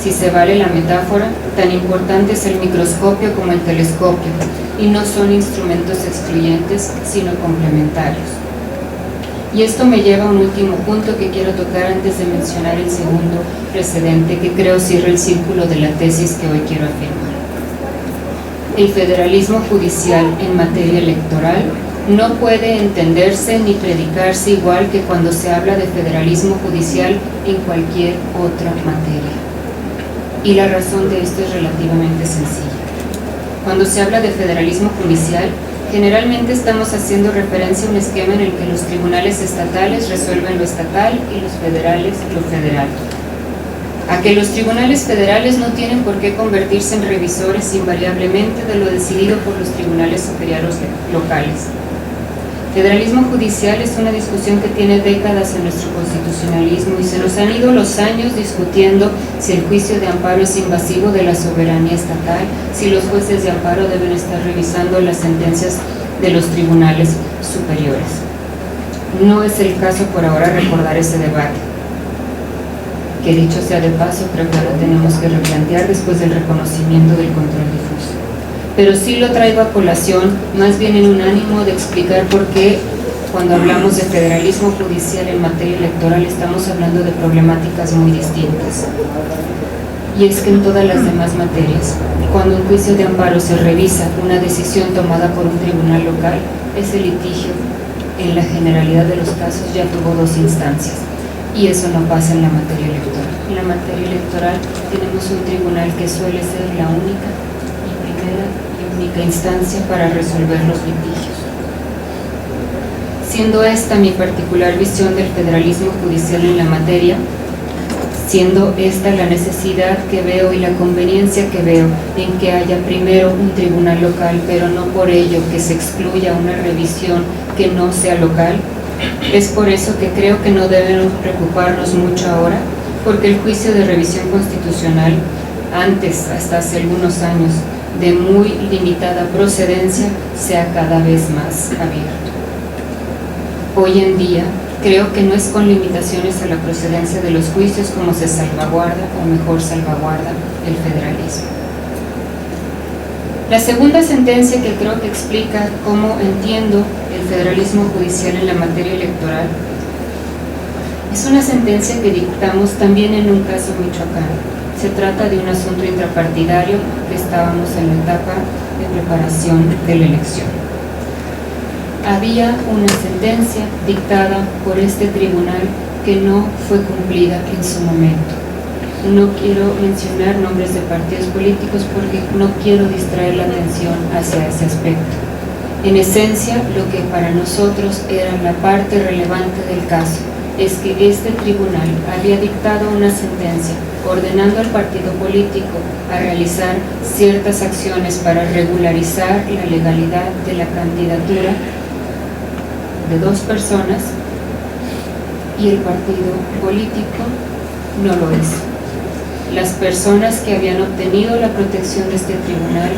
Speaker 4: Si se vale la metáfora, tan importante es el microscopio como el telescopio, y no son instrumentos excluyentes, sino complementarios. Y esto me lleva a un último punto que quiero tocar antes de mencionar el segundo precedente que creo cierra el círculo de la tesis que hoy quiero afirmar. el federalismo judicial en materia electoral no puede entenderse ni predicarse igual que cuando se habla de federalismo judicial en cualquier otra materia. Y la razón de esto es relativamente sencilla. Cuando se habla de federalismo judicial, generalmente estamos haciendo referencia a un esquema en el que los tribunales estatales resuelven lo estatal y los federales lo federal. A que los tribunales federales no tienen por qué convertirse en revisores invariablemente de lo decidido por los tribunales superiores locales. Federalismo judicial es una discusión que tiene décadas en nuestro constitucionalismo y se nos han ido los años discutiendo si el juicio de amparo es invasivo de la soberanía estatal, si los jueces de amparo deben estar revisando las sentencias de los tribunales superiores. No es el caso por ahora recordar ese debate, que dicho sea de paso, creo que ahora tenemos que replantear después del reconocimiento del control difuso. Pero sí lo traigo a colación, más bien en un ánimo de explicar por qué cuando hablamos de federalismo judicial en materia electoral estamos hablando de problemáticas muy distintas. Y es que en todas las demás materias, cuando un juicio de amparo se revisa una decisión tomada por un tribunal local, ese litigio, en la generalidad de los casos, ya tuvo dos instancias. Y eso no pasa en la materia electoral. En la materia electoral tenemos un tribunal que suele ser la única y primera instancia para resolver los litigios. Siendo esta mi particular visión del federalismo judicial en la materia, siendo esta la necesidad que veo y la conveniencia que veo en que haya primero un tribunal local, pero no por ello que se excluya una revisión que no sea local, es por eso que creo que no debemos preocuparnos mucho ahora, porque el juicio de revisión constitucional, antes, hasta hace algunos años, de muy limitada procedencia, sea cada vez más abierto. Hoy en día, creo que no es con limitaciones a la procedencia de los juicios como se salvaguarda, o mejor salvaguarda, el federalismo. La segunda sentencia que creo que explica cómo entiendo el federalismo judicial en la materia electoral es una sentencia que dictamos también en un caso michoacano. Se trata de un asunto intrapartidario que estábamos en la etapa de preparación de la elección. Había una sentencia dictada por este tribunal que no fue cumplida en su momento. No quiero mencionar nombres de partidos políticos porque no quiero distraer la atención hacia ese aspecto. En esencia, lo que para nosotros era la parte relevante del caso es que este tribunal había dictado una sentencia ordenando al partido político a realizar ciertas acciones para regularizar la legalidad de la candidatura de dos personas y el partido político no lo hizo. Las personas que habían obtenido la protección de este tribunal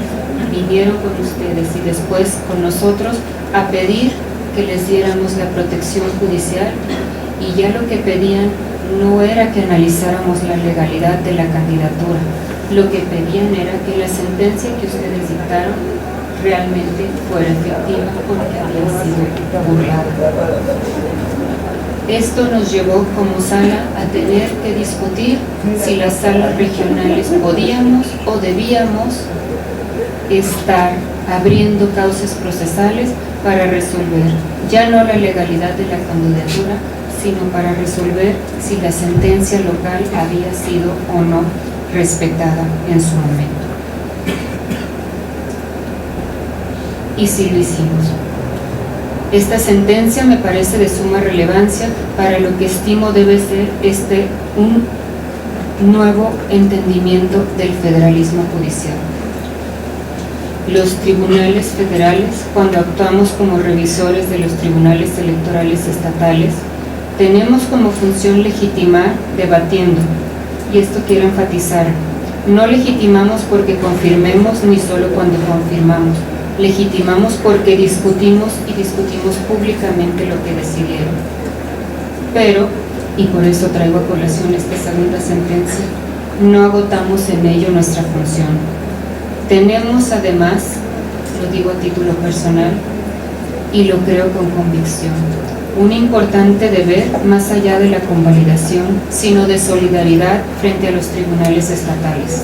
Speaker 4: vinieron con ustedes y después con nosotros a pedir que les diéramos la protección judicial y ya lo que pedían no era que analizáramos la legalidad de la candidatura, lo que pedían era que la sentencia que ustedes dictaron realmente fuera efectiva porque había sido burlada. Esto nos llevó como sala a tener que discutir si las salas regionales podíamos o debíamos estar abriendo causas procesales para resolver ya no la legalidad de la candidatura, sino para resolver si la sentencia local había sido o no respetada en su momento. Y sí lo hicimos. Esta sentencia me parece de suma relevancia para lo que estimo debe ser un nuevo entendimiento del federalismo judicial. Los tribunales federales, cuando actuamos como revisores de los tribunales electorales estatales, tenemos como función legitimar debatiendo, y esto quiero enfatizar, no legitimamos porque confirmemos ni solo cuando confirmamos, legitimamos porque discutimos y discutimos públicamente lo que decidieron. Pero, y por eso traigo a colación esta segunda sentencia, no agotamos en ello nuestra función. Tenemos además, lo digo a título personal, y lo creo con convicción, un importante deber más allá de la convalidación, sino de solidaridad frente a los tribunales estatales.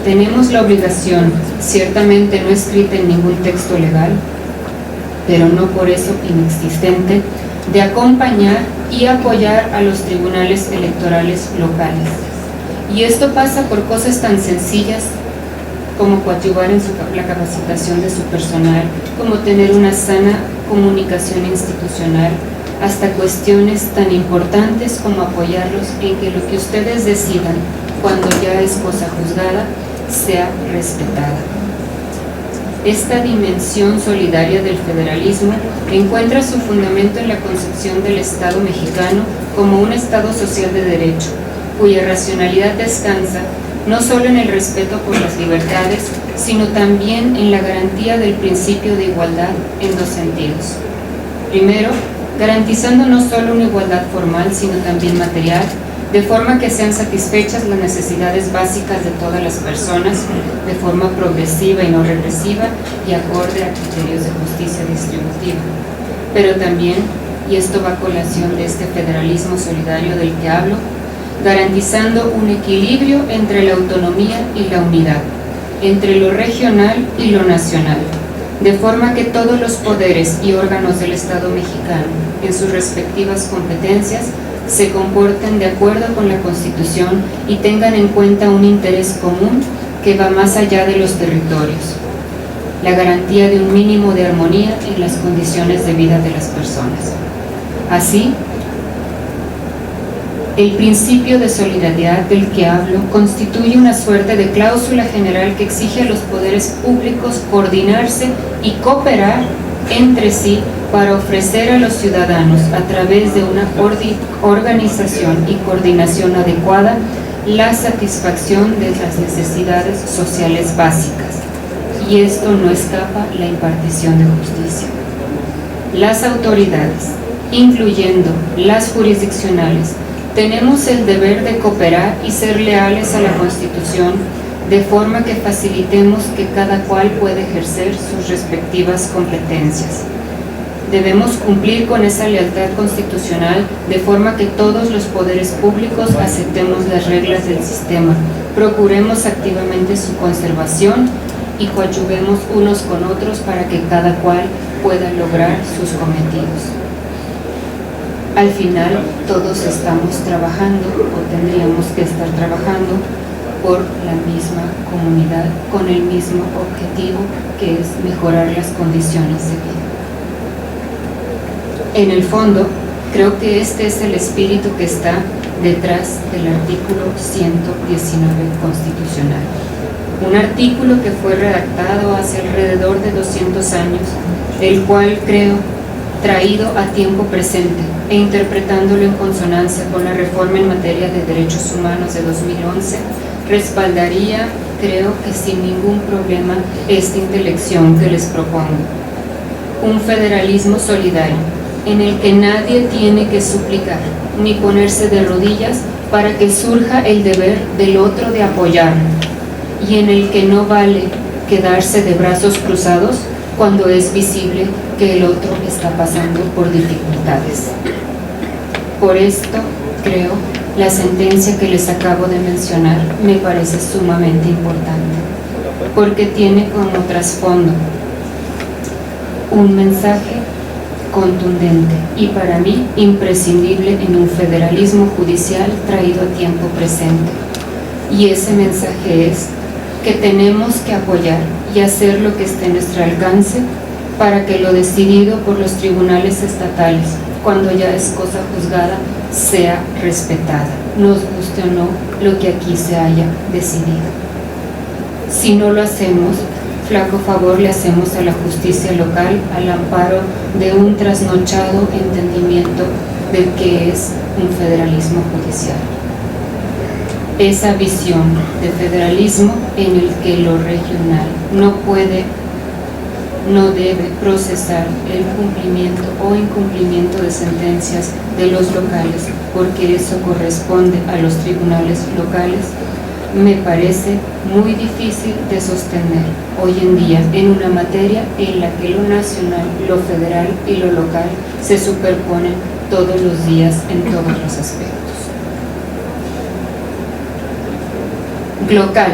Speaker 4: tenemos la obligación, ciertamente no escrita en ningún texto legal, pero no por eso inexistente, de acompañar y apoyar a los tribunales electorales locales. Y esto pasa por cosas tan sencillas como coadyuvar en la capacitación de su personal, como tener una sana comunicación institucional, hasta cuestiones tan importantes como apoyarlos en que lo que ustedes decidan, cuando ya es cosa juzgada, sea respetada. Esta dimensión solidaria del federalismo encuentra su fundamento en la concepción del Estado mexicano como un Estado social de derecho, cuya racionalidad descansa no solo en el respeto por las libertades, sino también en la garantía del principio de igualdad en dos sentidos. Primero, garantizando no solo una igualdad formal, sino también material, de forma que sean satisfechas las necesidades básicas de todas las personas, de forma progresiva y no regresiva, y acorde a criterios de justicia distributiva. Pero también, y esto va a colación de este federalismo solidario del que hablo, garantizando un equilibrio entre la autonomía y la unidad, entre lo regional y lo nacional, de forma que todos los poderes y órganos del Estado mexicano, en sus respectivas competencias, se comporten de acuerdo con la Constitución y tengan en cuenta un interés común que va más allá de los territorios, la garantía de un mínimo de armonía en las condiciones de vida de las personas. Así, el principio de solidaridad del que hablo constituye una suerte de cláusula general que exige a los poderes públicos coordinarse y cooperar entre sí para ofrecer a los ciudadanos, a través de una organización y coordinación adecuada, la satisfacción de las necesidades sociales básicas. Y esto no escapa la impartición de justicia. Las autoridades, incluyendo las jurisdiccionales, tenemos el deber de cooperar y ser leales a la Constitución, de forma que facilitemos que cada cual pueda ejercer sus respectivas competencias. Debemos cumplir con esa lealtad constitucional, de forma que todos los poderes públicos aceptemos las reglas del sistema, procuremos activamente su conservación y coadyuvemos unos con otros para que cada cual pueda lograr sus cometidos. Al final, todos estamos trabajando, o tendríamos que estar trabajando, por la misma comunidad, con el mismo objetivo, que es mejorar las condiciones de vida. En el fondo, creo que este es el espíritu que está detrás del artículo 119 constitucional. Un artículo que fue redactado hace alrededor de 200 años, el cual creo traído a tiempo presente e interpretándolo en consonancia con la reforma en materia de derechos humanos de 2011, respaldaría, creo que sin ningún problema, esta intelección que les propongo. Un federalismo solidario, en el que nadie tiene que suplicar ni ponerse de rodillas para que surja el deber del otro de apoyar, y en el que no vale quedarse de brazos cruzados cuando es visible que el otro está pasando por dificultades. Por esto, creo, la sentencia que les acabo de mencionar me parece sumamente importante, porque tiene como trasfondo un mensaje contundente y para mí imprescindible en un federalismo judicial traído a tiempo presente. Y ese mensaje es que tenemos que apoyar y hacer lo que esté en nuestro alcance para que lo decidido por los tribunales estatales, cuando ya es cosa juzgada, sea respetada, nos guste o no lo que aquí se haya decidido. Si no lo hacemos, flaco favor le hacemos a la justicia local al amparo de un trasnochado entendimiento del que es un federalismo judicial. Esa visión de federalismo en el que lo regional no debe procesar el cumplimiento o incumplimiento de sentencias de los locales, porque eso corresponde a los tribunales locales, me parece muy difícil de sostener hoy en día en una materia en la que lo nacional, lo federal y lo local se superponen todos los días en todos los aspectos. Local,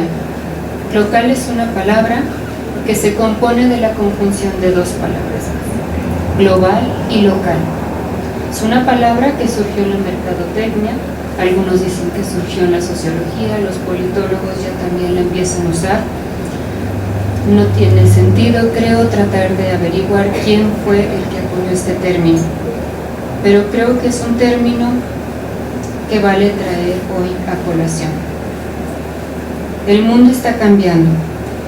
Speaker 4: Local es una palabra que se compone de la conjunción de dos palabras, global y local. Es una palabra que surgió en la mercadotecnia, algunos dicen que surgió en la sociología, los politólogos ya también la empiezan a usar. No tiene sentido, creo, tratar de averiguar quién fue el que acuñó este término, pero creo que es un término que vale traer hoy a colación. El mundo está cambiando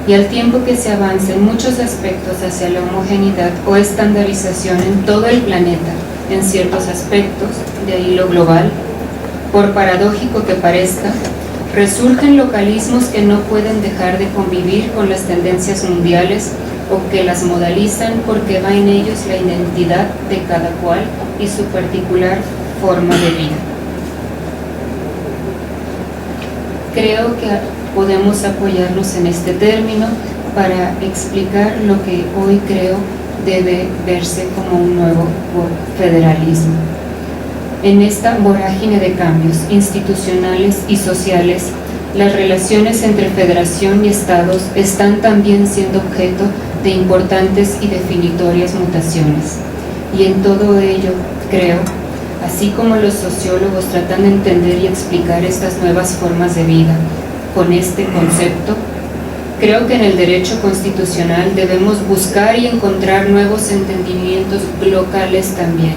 Speaker 4: y al tiempo que se avanza en muchos aspectos hacia la homogeneidad o estandarización en todo el planeta, en ciertos aspectos, de ahí lo global, por paradójico que parezca, resurgen localismos que no pueden dejar de convivir con las tendencias mundiales o que las modalizan porque va en ellos la identidad de cada cual y su particular forma de vida. Creo que podemos apoyarnos en este término para explicar lo que hoy creo debe verse como un nuevo federalismo. En esta vorágine de cambios institucionales y sociales, las relaciones entre federación y estados están también siendo objeto de importantes y definitorias mutaciones. Y en todo ello, creo, así como los sociólogos tratan de entender y explicar estas nuevas formas de vida con este concepto, creo que en el derecho constitucional debemos buscar y encontrar nuevos entendimientos locales también,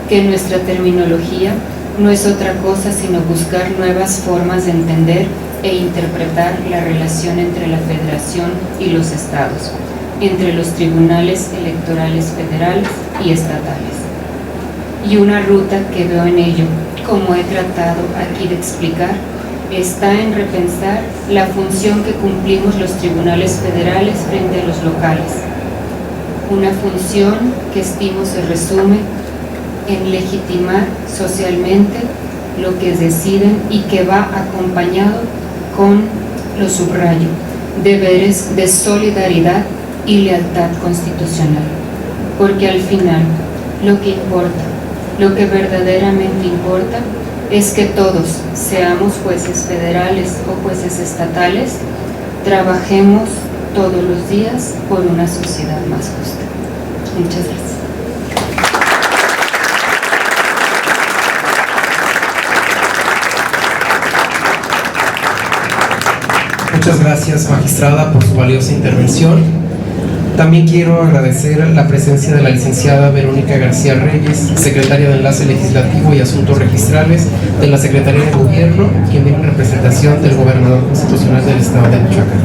Speaker 4: que nuestra terminología no es otra cosa sino buscar nuevas formas de entender e interpretar la relación entre la federación y los estados, entre los tribunales electorales federales y estatales. Y una ruta que veo en ello, como he tratado aquí de explicar, está en repensar la función que cumplimos los tribunales federales frente a los locales. Una función que estimo se resume en legitimar socialmente lo que deciden y que va acompañado con, lo subrayo, deberes de solidaridad y lealtad constitucional. Porque al final, lo que importa, lo que verdaderamente importa, es que todos, seamos jueces federales o jueces estatales, trabajemos todos los días por una sociedad más justa. Muchas gracias.
Speaker 1: Muchas gracias, magistrada, por su valiosa intervención. También quiero agradecer la presencia de la licenciada Verónica García Reyes, secretaria de Enlace Legislativo y Asuntos Registrales de la Secretaría de Gobierno, quien viene en representación del Gobernador Constitucional del Estado de Michoacán.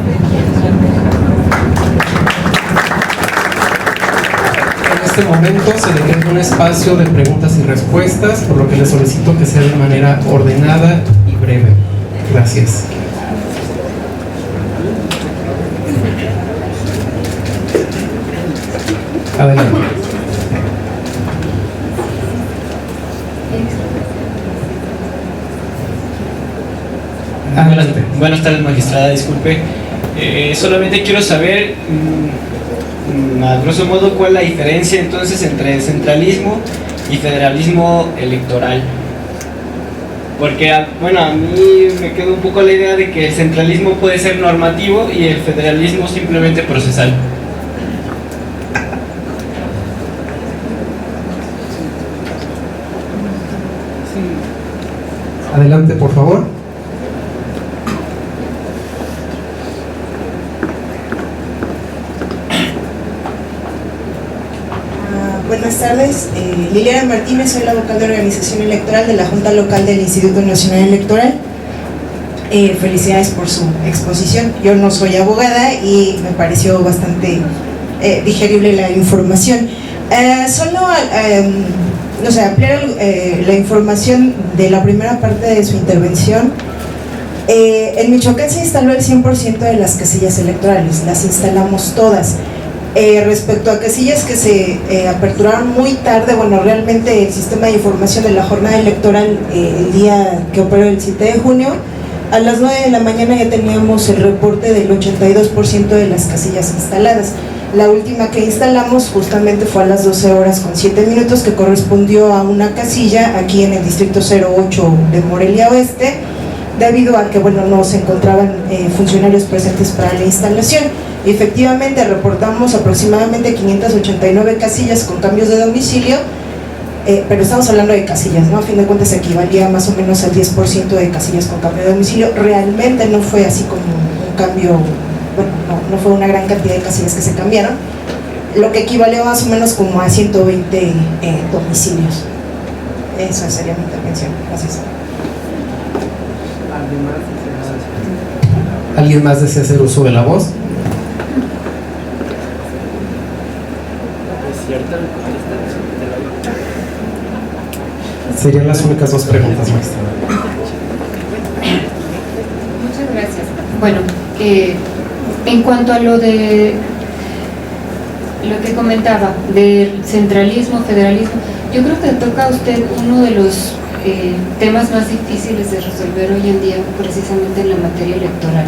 Speaker 1: En este momento se decreta un espacio de preguntas y respuestas, por lo que les solicito que sea de manera ordenada y breve. Gracias. Adelante. Adelante.
Speaker 5: Buenas tardes, magistrada, disculpe. Solamente quiero saber, a grosso modo, cuál es la diferencia entonces entre centralismo y federalismo electoral. Porque, bueno, a mí me quedó un poco la idea de que el centralismo puede ser normativo y el federalismo simplemente procesal.
Speaker 1: Adelante, por favor.
Speaker 6: Buenas tardes, Liliana Martínez, soy la vocal de organización electoral de la Junta Local del Instituto Nacional Electoral. Felicidades por su exposición. Yo no soy abogada y me pareció bastante digerible la información. Ampliar la información de la primera parte de su intervención. En Michoacán se instaló el 100% de las casillas electorales, las instalamos todas. Respecto a casillas que se aperturaron muy tarde, bueno, realmente el sistema de información de la jornada electoral el día que operó el 7 de junio, a las 9 de la mañana ya teníamos el reporte del 82% de las casillas instaladas. La última que instalamos justamente fue a las 12 horas con 7 minutos, que correspondió a una casilla aquí en el distrito 08 de Morelia Oeste, debido a que, bueno, no se encontraban funcionarios presentes para la instalación. Efectivamente, reportamos aproximadamente 589 casillas con cambios de domicilio, pero estamos hablando de casillas, ¿no? A fin de cuentas equivalía más o menos al 10% de casillas con cambio de domicilio. Realmente no fue así como un cambio, bueno, no fue una gran cantidad de casillas que se cambiaron, lo que equivalió más o menos como a 120 domicilios. Esa sería mi intervención. Gracias.
Speaker 7: ¿Alguien más desea hacer uso de la voz? Serían las únicas dos preguntas, maestra.
Speaker 4: Muchas gracias. Bueno, en cuanto a lo que comentaba del centralismo, federalismo, yo creo que toca a usted uno de los temas más difíciles de resolver hoy en día, precisamente en la materia electoral.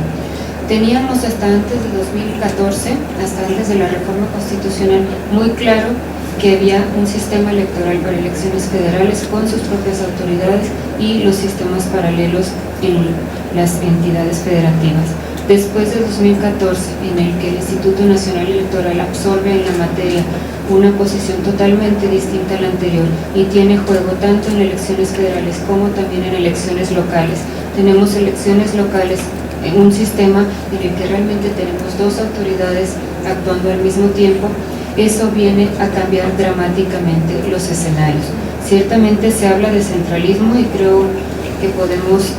Speaker 4: Teníamos hasta antes de 2014, hasta antes de la reforma constitucional, muy claro que había un sistema electoral para elecciones federales con sus propias autoridades y los sistemas paralelos en las entidades federativas. Después de 2014, en el que el Instituto Nacional Electoral absorbe en la materia una posición totalmente distinta a la anterior y tiene juego tanto en elecciones federales como también en elecciones locales. Tenemos elecciones locales en un sistema en el que realmente tenemos dos autoridades actuando al mismo tiempo. Eso viene a cambiar dramáticamente los escenarios. Ciertamente se habla de centralismo y creo que podemos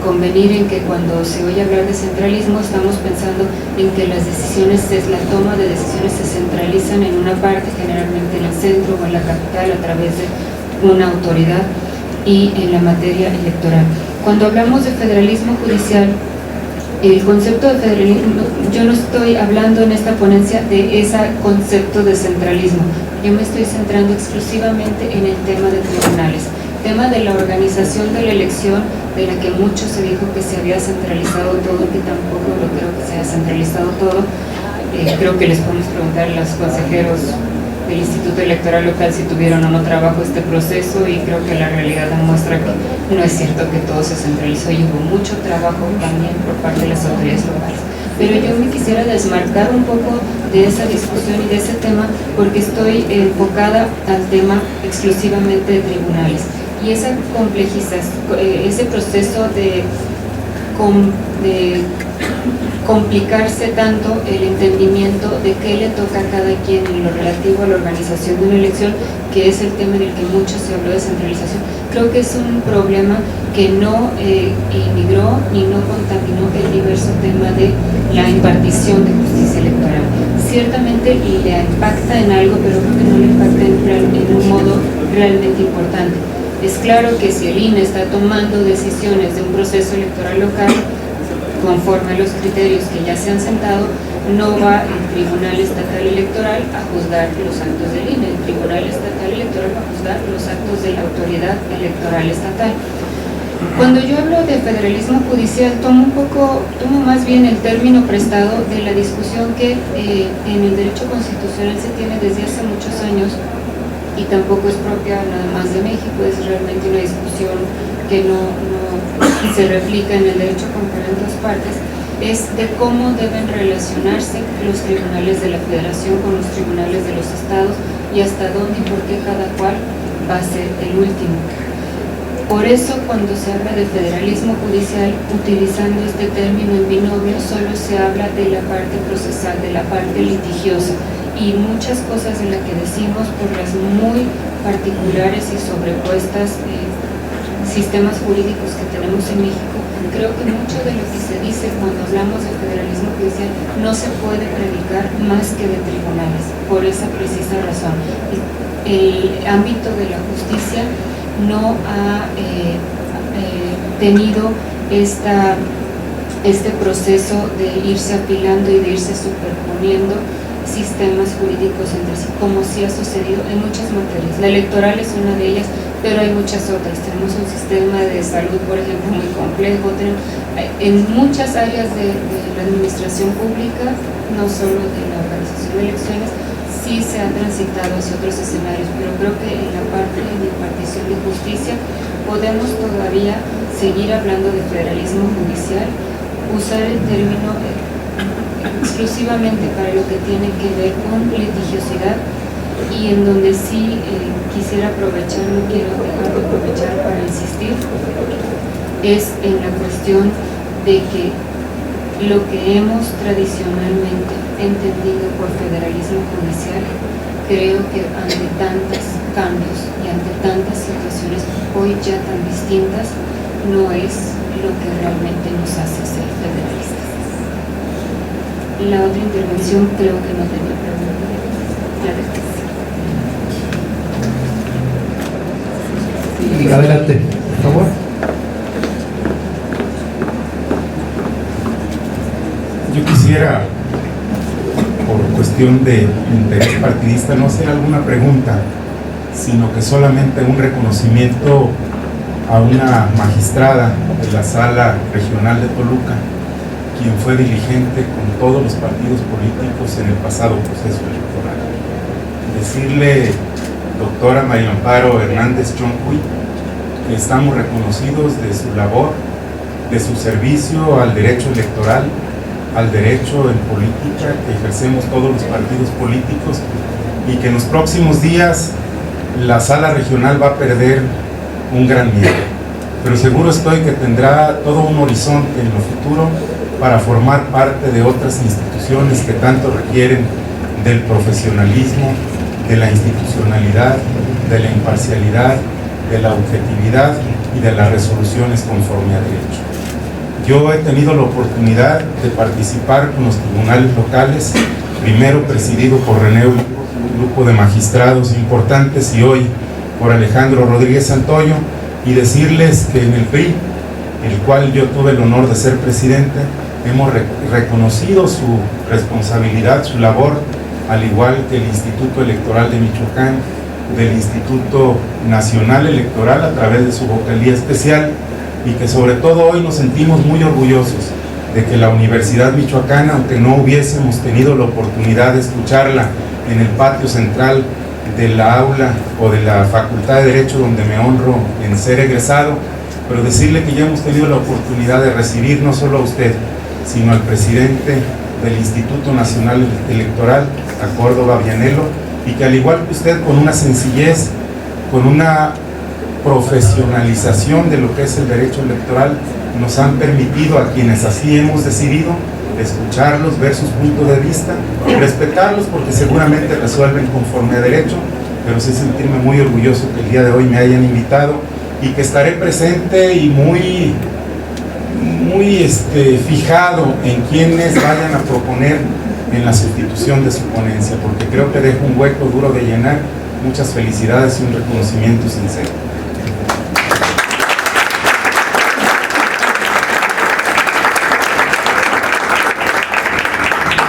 Speaker 4: convenir en que cuando se oye hablar de centralismo estamos pensando en que las decisiones, la toma de decisiones se centralizan en una parte, generalmente en el centro o en la capital a través de una autoridad, y en la materia electoral. Cuando hablamos de federalismo judicial, el concepto de federalismo, yo no estoy hablando en esta ponencia de ese concepto de centralismo, yo me estoy centrando exclusivamente en el tema de tribunales, tema de la organización de la elección, de la que mucho se dijo que se había centralizado todo, que tampoco lo creo que se haya centralizado todo. Creo que les podemos preguntar a los consejeros del Instituto Electoral Local si tuvieron o no trabajo este proceso, y creo que la realidad demuestra que no es cierto que todo se centralizó y hubo mucho trabajo también por parte de las autoridades locales. Pero yo me quisiera desmarcar un poco de esa discusión y de ese tema porque estoy enfocada al tema exclusivamente de tribunales. Y esa ese proceso de complicarse tanto el entendimiento de qué le toca a cada quien en lo relativo a la organización de una elección, que es el tema en el que mucho se habló de centralización, creo que es un problema que no emigró ni no contaminó el diverso tema de la impartición de justicia electoral. Ciertamente le impacta en algo, pero creo que no le impacta en un modo realmente importante. Es claro que si el INE está tomando decisiones de un proceso electoral local conforme a los criterios que ya se han sentado, no va el Tribunal Estatal Electoral a juzgar los actos del INE, el Tribunal Estatal Electoral va a juzgar los actos de la autoridad electoral estatal. Cuando yo hablo de federalismo judicial, tomo más bien el término prestado de la discusión que en el derecho constitucional se tiene desde hace muchos años, y tampoco es propia nada más de México, es realmente una discusión que no se replica en el derecho comparado en todas partes, es de cómo deben relacionarse los tribunales de la federación con los tribunales de los estados y hasta dónde y por qué cada cual va a ser el último. Por eso cuando se habla de federalismo judicial, utilizando este término en binomio, solo se habla de la parte procesal, de la parte litigiosa, y muchas cosas de las que decimos por las muy particulares y sobrepuestas sistemas jurídicos que tenemos en México, creo que mucho de lo que se dice cuando hablamos de federalismo judicial no se puede predicar más que de tribunales, por esa precisa razón. El ámbito de la justicia no ha tenido este proceso de irse apilando y de irse superponiendo sistemas jurídicos entre sí, como sí ha sucedido en muchas materias. La electoral es una de ellas, pero hay muchas otras. Tenemos un sistema de salud, por ejemplo, muy complejo. En muchas áreas de la administración pública, no solo de la organización de elecciones, sí sí se ha transitado hacia otros escenarios, pero creo que en la parte de impartición de justicia podemos todavía seguir hablando de federalismo judicial, usar el término exclusivamente para lo que tiene que ver con litigiosidad, y en donde sí quisiera aprovechar, no quiero dejar de aprovechar para insistir, es en la cuestión de que lo que hemos tradicionalmente entendido por federalismo judicial, creo que ante tantos cambios y ante tantas situaciones hoy ya tan distintas, no es lo que realmente nos hace ser federalistas. La otra intervención creo que no tenía pregunta.
Speaker 7: Adelante, por favor.
Speaker 8: Yo quisiera, por cuestión de interés partidista, no hacer alguna pregunta, sino que solamente un reconocimiento a una magistrada de la Sala Regional de Toluca, quien fue diligente con todos los partidos políticos en el pasado proceso electoral. Decirle, doctora María Amparo Hernández Choncuy, que estamos reconocidos de su labor, de su servicio al derecho electoral, al derecho en política que ejercemos todos los partidos políticos, y que en los próximos días la Sala Regional va a perder un gran miedo, pero seguro estoy que tendrá todo un horizonte en lo futuro para formar parte de otras instituciones que tanto requieren del profesionalismo, de la institucionalidad, de la imparcialidad, de la objetividad y de las resoluciones conforme a derecho. Yo he tenido la oportunidad de participar con los tribunales locales, primero presidido por René, un grupo de magistrados importantes, y hoy por Alejandro Rodríguez Santoyo, y decirles que en el PRI, el cual yo tuve el honor de ser presidente, hemos reconocido su responsabilidad, su labor, al igual que el Instituto Electoral de Michoacán, del Instituto Nacional Electoral a través de su vocalía especial, y que sobre todo hoy nos sentimos muy orgullosos de que la Universidad Michoacana, aunque no hubiésemos tenido la oportunidad de escucharla en el patio central de la aula o de la Facultad de Derecho, donde me honro en ser egresado, pero decirle que ya hemos tenido la oportunidad de recibir no solo a usted, sino al presidente del Instituto Nacional Electoral, a Córdoba Vianello, y que al igual que usted, con una sencillez, con una profesionalización de lo que es el derecho electoral, nos han permitido a quienes así hemos decidido escucharlos, ver sus puntos de vista, respetarlos porque seguramente resuelven conforme a derecho, pero sí sentirme muy orgulloso que el día de hoy me hayan invitado, y que estaré presente y muy fijado en quienes vayan a proponer en la sustitución de su ponencia, porque creo que deja un hueco duro de llenar. Muchas felicidades y un reconocimiento sincero.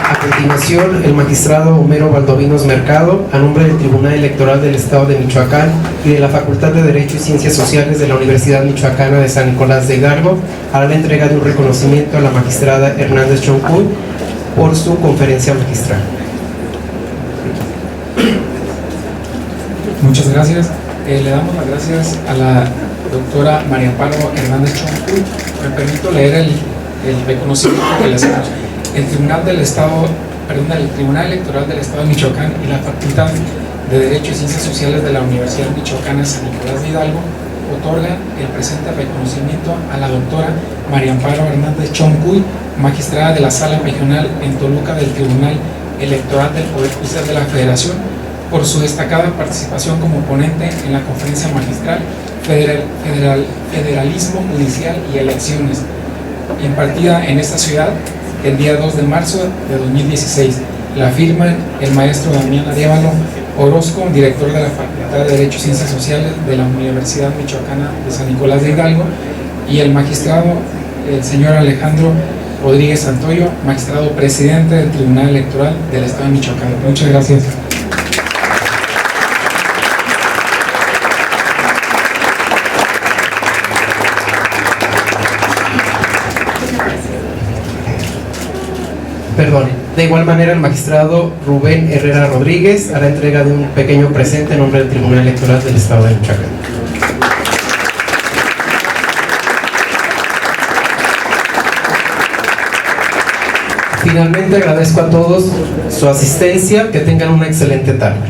Speaker 1: A continuación, el magistrado Homero Valdovinos Mercado, a nombre del Tribunal Electoral del Estado de Michoacán y de la Facultad de Derecho y Ciencias Sociales de la Universidad Michoacana de San Nicolás de Hidalgo, hará la entrega de un reconocimiento a la magistrada Hernández Choncuy por su conferencia magistral.
Speaker 9: Muchas gracias. Le damos las gracias a la doctora María Amparo Hernández Choncuy. Me permito leer el reconocimiento que le hacemos. El Tribunal Electoral del Estado de Michoacán y la Facultad de Derecho y Ciencias Sociales de la Universidad Michoacana San Nicolás de Hidalgo otorgan el presente reconocimiento a la doctora María Amparo Hernández Choncuy, magistrada de la Sala Regional en Toluca del Tribunal Electoral del Poder Judicial de la Federación, por su destacada participación como ponente en la conferencia magistral Federalismo Judicial y Elecciones, impartida en esta ciudad el día 2 de marzo de 2016. La firman el maestro Damián Arévalo Orozco, director de la Facultad de Derecho y Ciencias Sociales de la Universidad Michoacana de San Nicolás de Hidalgo, y el magistrado, el señor Alejandro Rodríguez Santoyo, magistrado presidente del Tribunal Electoral del Estado de Michoacán. Muchas gracias.
Speaker 1: Perdone.
Speaker 7: De igual manera, el magistrado Rubén Herrera Rodríguez hará entrega de un pequeño presente en nombre del Tribunal Electoral del Estado de Michoacán. Finalmente, agradezco a todos su asistencia, que tengan una excelente tarde.